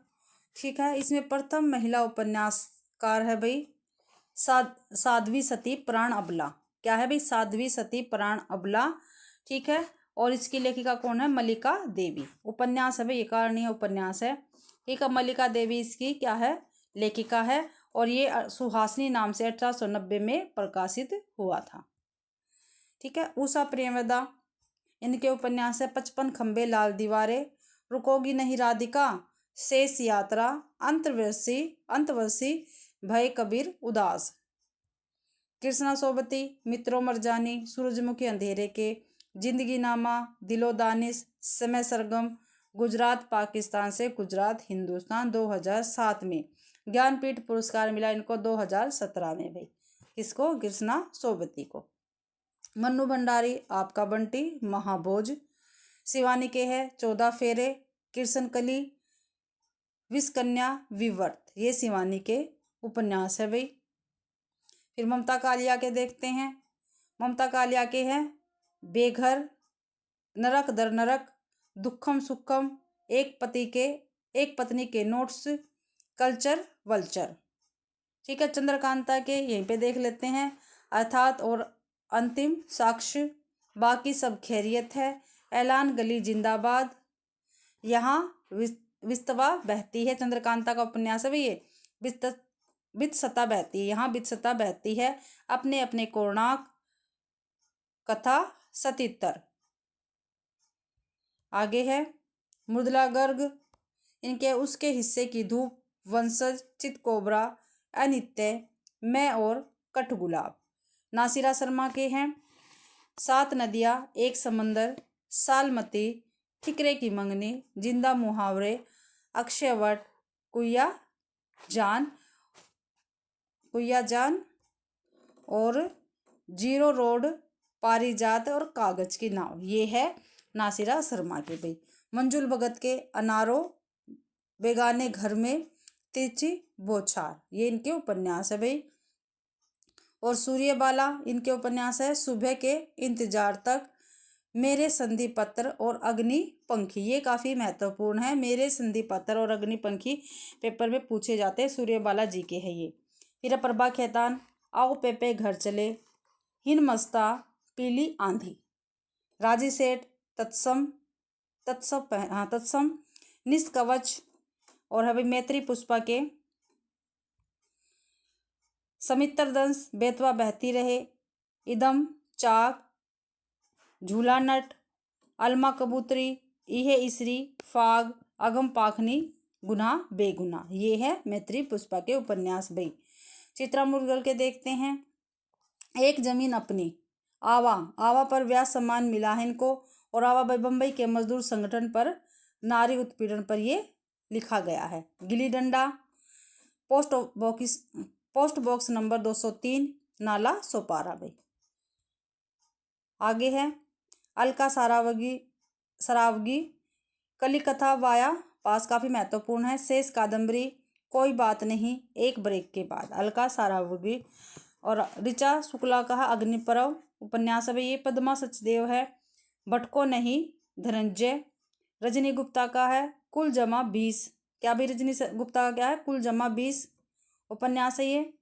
Speaker 1: ठीक है, इसमें प्रथम महिला उपन्यासकार है भाई साध्वी सती प्राण अबला। क्या है भाई? साध्वी सती प्राण अबला। ठीक है, और इसकी लेखिका कौन है? मल्लिका देवी। उपन्यास है भाई, ये कारणीय उपन्यास है। ठीक है, मल्लिका देवी इसकी क्या है? लेखिका है। और ये सुहासिनी नाम से 1890 में प्रकाशित हुआ था। ठीक है, उषा प्रेमदा, इनके उपन्यास है 55 खंबे लाल दीवारें, रुकोगी नहीं राधिका, शेष यात्रा, अंतवर्षी, भय कबीर उदास। कृष्णा सोबती, मित्रों मरजानी, सूरजमुखी अंधेरे के, जिंदगी नामा, दिलो दानिश, समय सरगम, गुजरात पाकिस्तान से गुजरात हिंदुस्तान 2007 में। ज्ञानपीठ पुरस्कार मिला इनको 2017 में भाई। किसको? कृष्णा सोबती को। मन्नू भंडारी आपका बंटी महाभोज। शिवानी के है 14 फेरे, कृष्ण कली, विषकन्या विवर्त, ये शिवानी के उपन्यास है भाई। फिर ममता कालिया के देखते हैं। ममता कालिया के हैं बेघर, नरक दर नरक, दुखम सुखम, एक पत्नी के नोट्स, कल्चर वल्चर। ठीक है, चंद्रकांता के यहीं पे देख लेते हैं अर्थात और अंतिम साक्ष्य, बाकी सब खैरियत है, ऐलान गली जिंदाबाद, यहाँ विस्तवा बहती है। चंद्रकांता का उपन्यास है भाई ये। बितसता बहती है, यहाँ बितसता बहती है, अपने अपने कोणार्क, कथा सतितर। आगे है मृदुला गर्ग, इनके उसके हिस्से की धूप, वंशज, चितकोबरा, अनित्य, मैं और कठगुलाब। नासिरा शर्मा के हैं 7 नदियाँ, एक समंदर, सालमती, ठिकरे की मंगनी, जिंदा मुहावरे, अक्षयवट, कुया जान और जीरो रोड, पारिजात और कागज की नाव। ये है नासिरा शर्मा के भाई। मंजुल भगत के अनारो, बेगाने घर में, तिरछी बौछार, ये इनके उपन्यास है भाई। और सूर्यबाला, इनके उपन्यास है सुबह के इंतजार तक, मेरे संधि पत्र और अग्नि पंखी। ये काफ़ी महत्वपूर्ण है। मेरे संधि पत्र और अग्नि पंखी पेपर में पूछे जाते हैं, सूर्यबाला जी के हैं ये। फिर प्रभा खेतान, आओ पेपे घर चले, हिन मस्ता, पीली आंधी, राजी सेठ, तत्सम, निष्कवच। और अभी मैत्री पुष्पा के समित्र दंश, बेतवा बहती रहे, इदम, चाक, झूला नट, अलमा कबूतरी, इहे इसरी, फाग, अगम पाखनी, गुनाह बेगुनाह। ये है मैत्री पुष्पा के उपन्यास भाई। चित्रा मुर्गल के देखते हैं, एक जमीन अपनी, आवा पर व्यास सम्मान मिला है इनको। और आवा भाई बम्बई के मजदूर संगठन पर नारी उत्पीड़न पर ये लिखा गया है। Gilli danda, post box number 203, Nala Sopara भाई। आगे है अलका सरावगी, कलिकथा वाया पास, काफ़ी महत्वपूर्ण है। शेष कादम्बरी, कोई बात नहीं, एक ब्रेक के बाद, अलका सरावगी। और ऋचा शुक्ला का अग्निपर्व उपन्यास है ये। पद्मा सचदेव है भटको नहीं, धनंजय। रजनी गुप्ता का है कुल जमा 20, क्या भाई रजनी गुप्ता का क्या है, कुल जमा 20 उपन्यास है ये।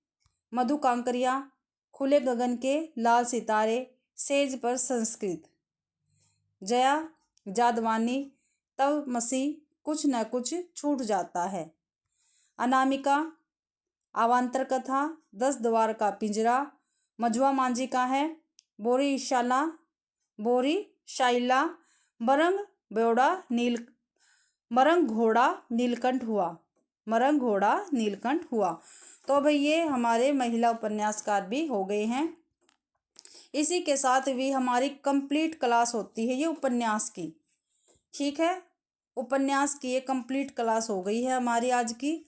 Speaker 1: मधु कांकरिया, खुले गगन के लाल सितारे, सेज पर संस्कृत। जया जादवानी, तब मसीह कुछ न कुछ छूट जाता है। अनामिका, अवांतर कथा, 10 द्वार का पिंजरा। मझुआ मांझी का है बोरी शाइला, मरंग घोड़ा नीलकंठ हुआ। तो भाई ये हमारे महिला उपन्यासकार भी हो गए हैं। इसी के साथ भी हमारी कंप्लीट क्लास होती है ये उपन्यास की। ठीक है, उपन्यास की ये कंप्लीट क्लास हो गई है हमारी आज की।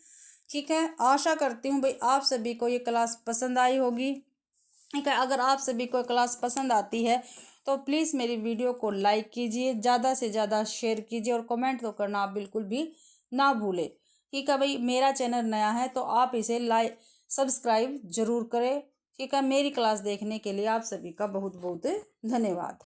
Speaker 1: ठीक है, आशा करती हूँ भाई आप सभी को ये क्लास पसंद आई होगी। ठीक है, अगर आप सभी को क्लास पसंद आती है तो प्लीज़ मेरी वीडियो को लाइक कीजिए, ज़्यादा से ज़्यादा शेयर कीजिए और कमेंट तो करना आप बिल्कुल भी ना भूलें। ठीक है भाई, मेरा चैनल नया है तो आप इसे सब्सक्राइब जरूर करें। ठीक है, मेरी क्लास देखने के लिए आप सभी का बहुत बहुत धन्यवाद।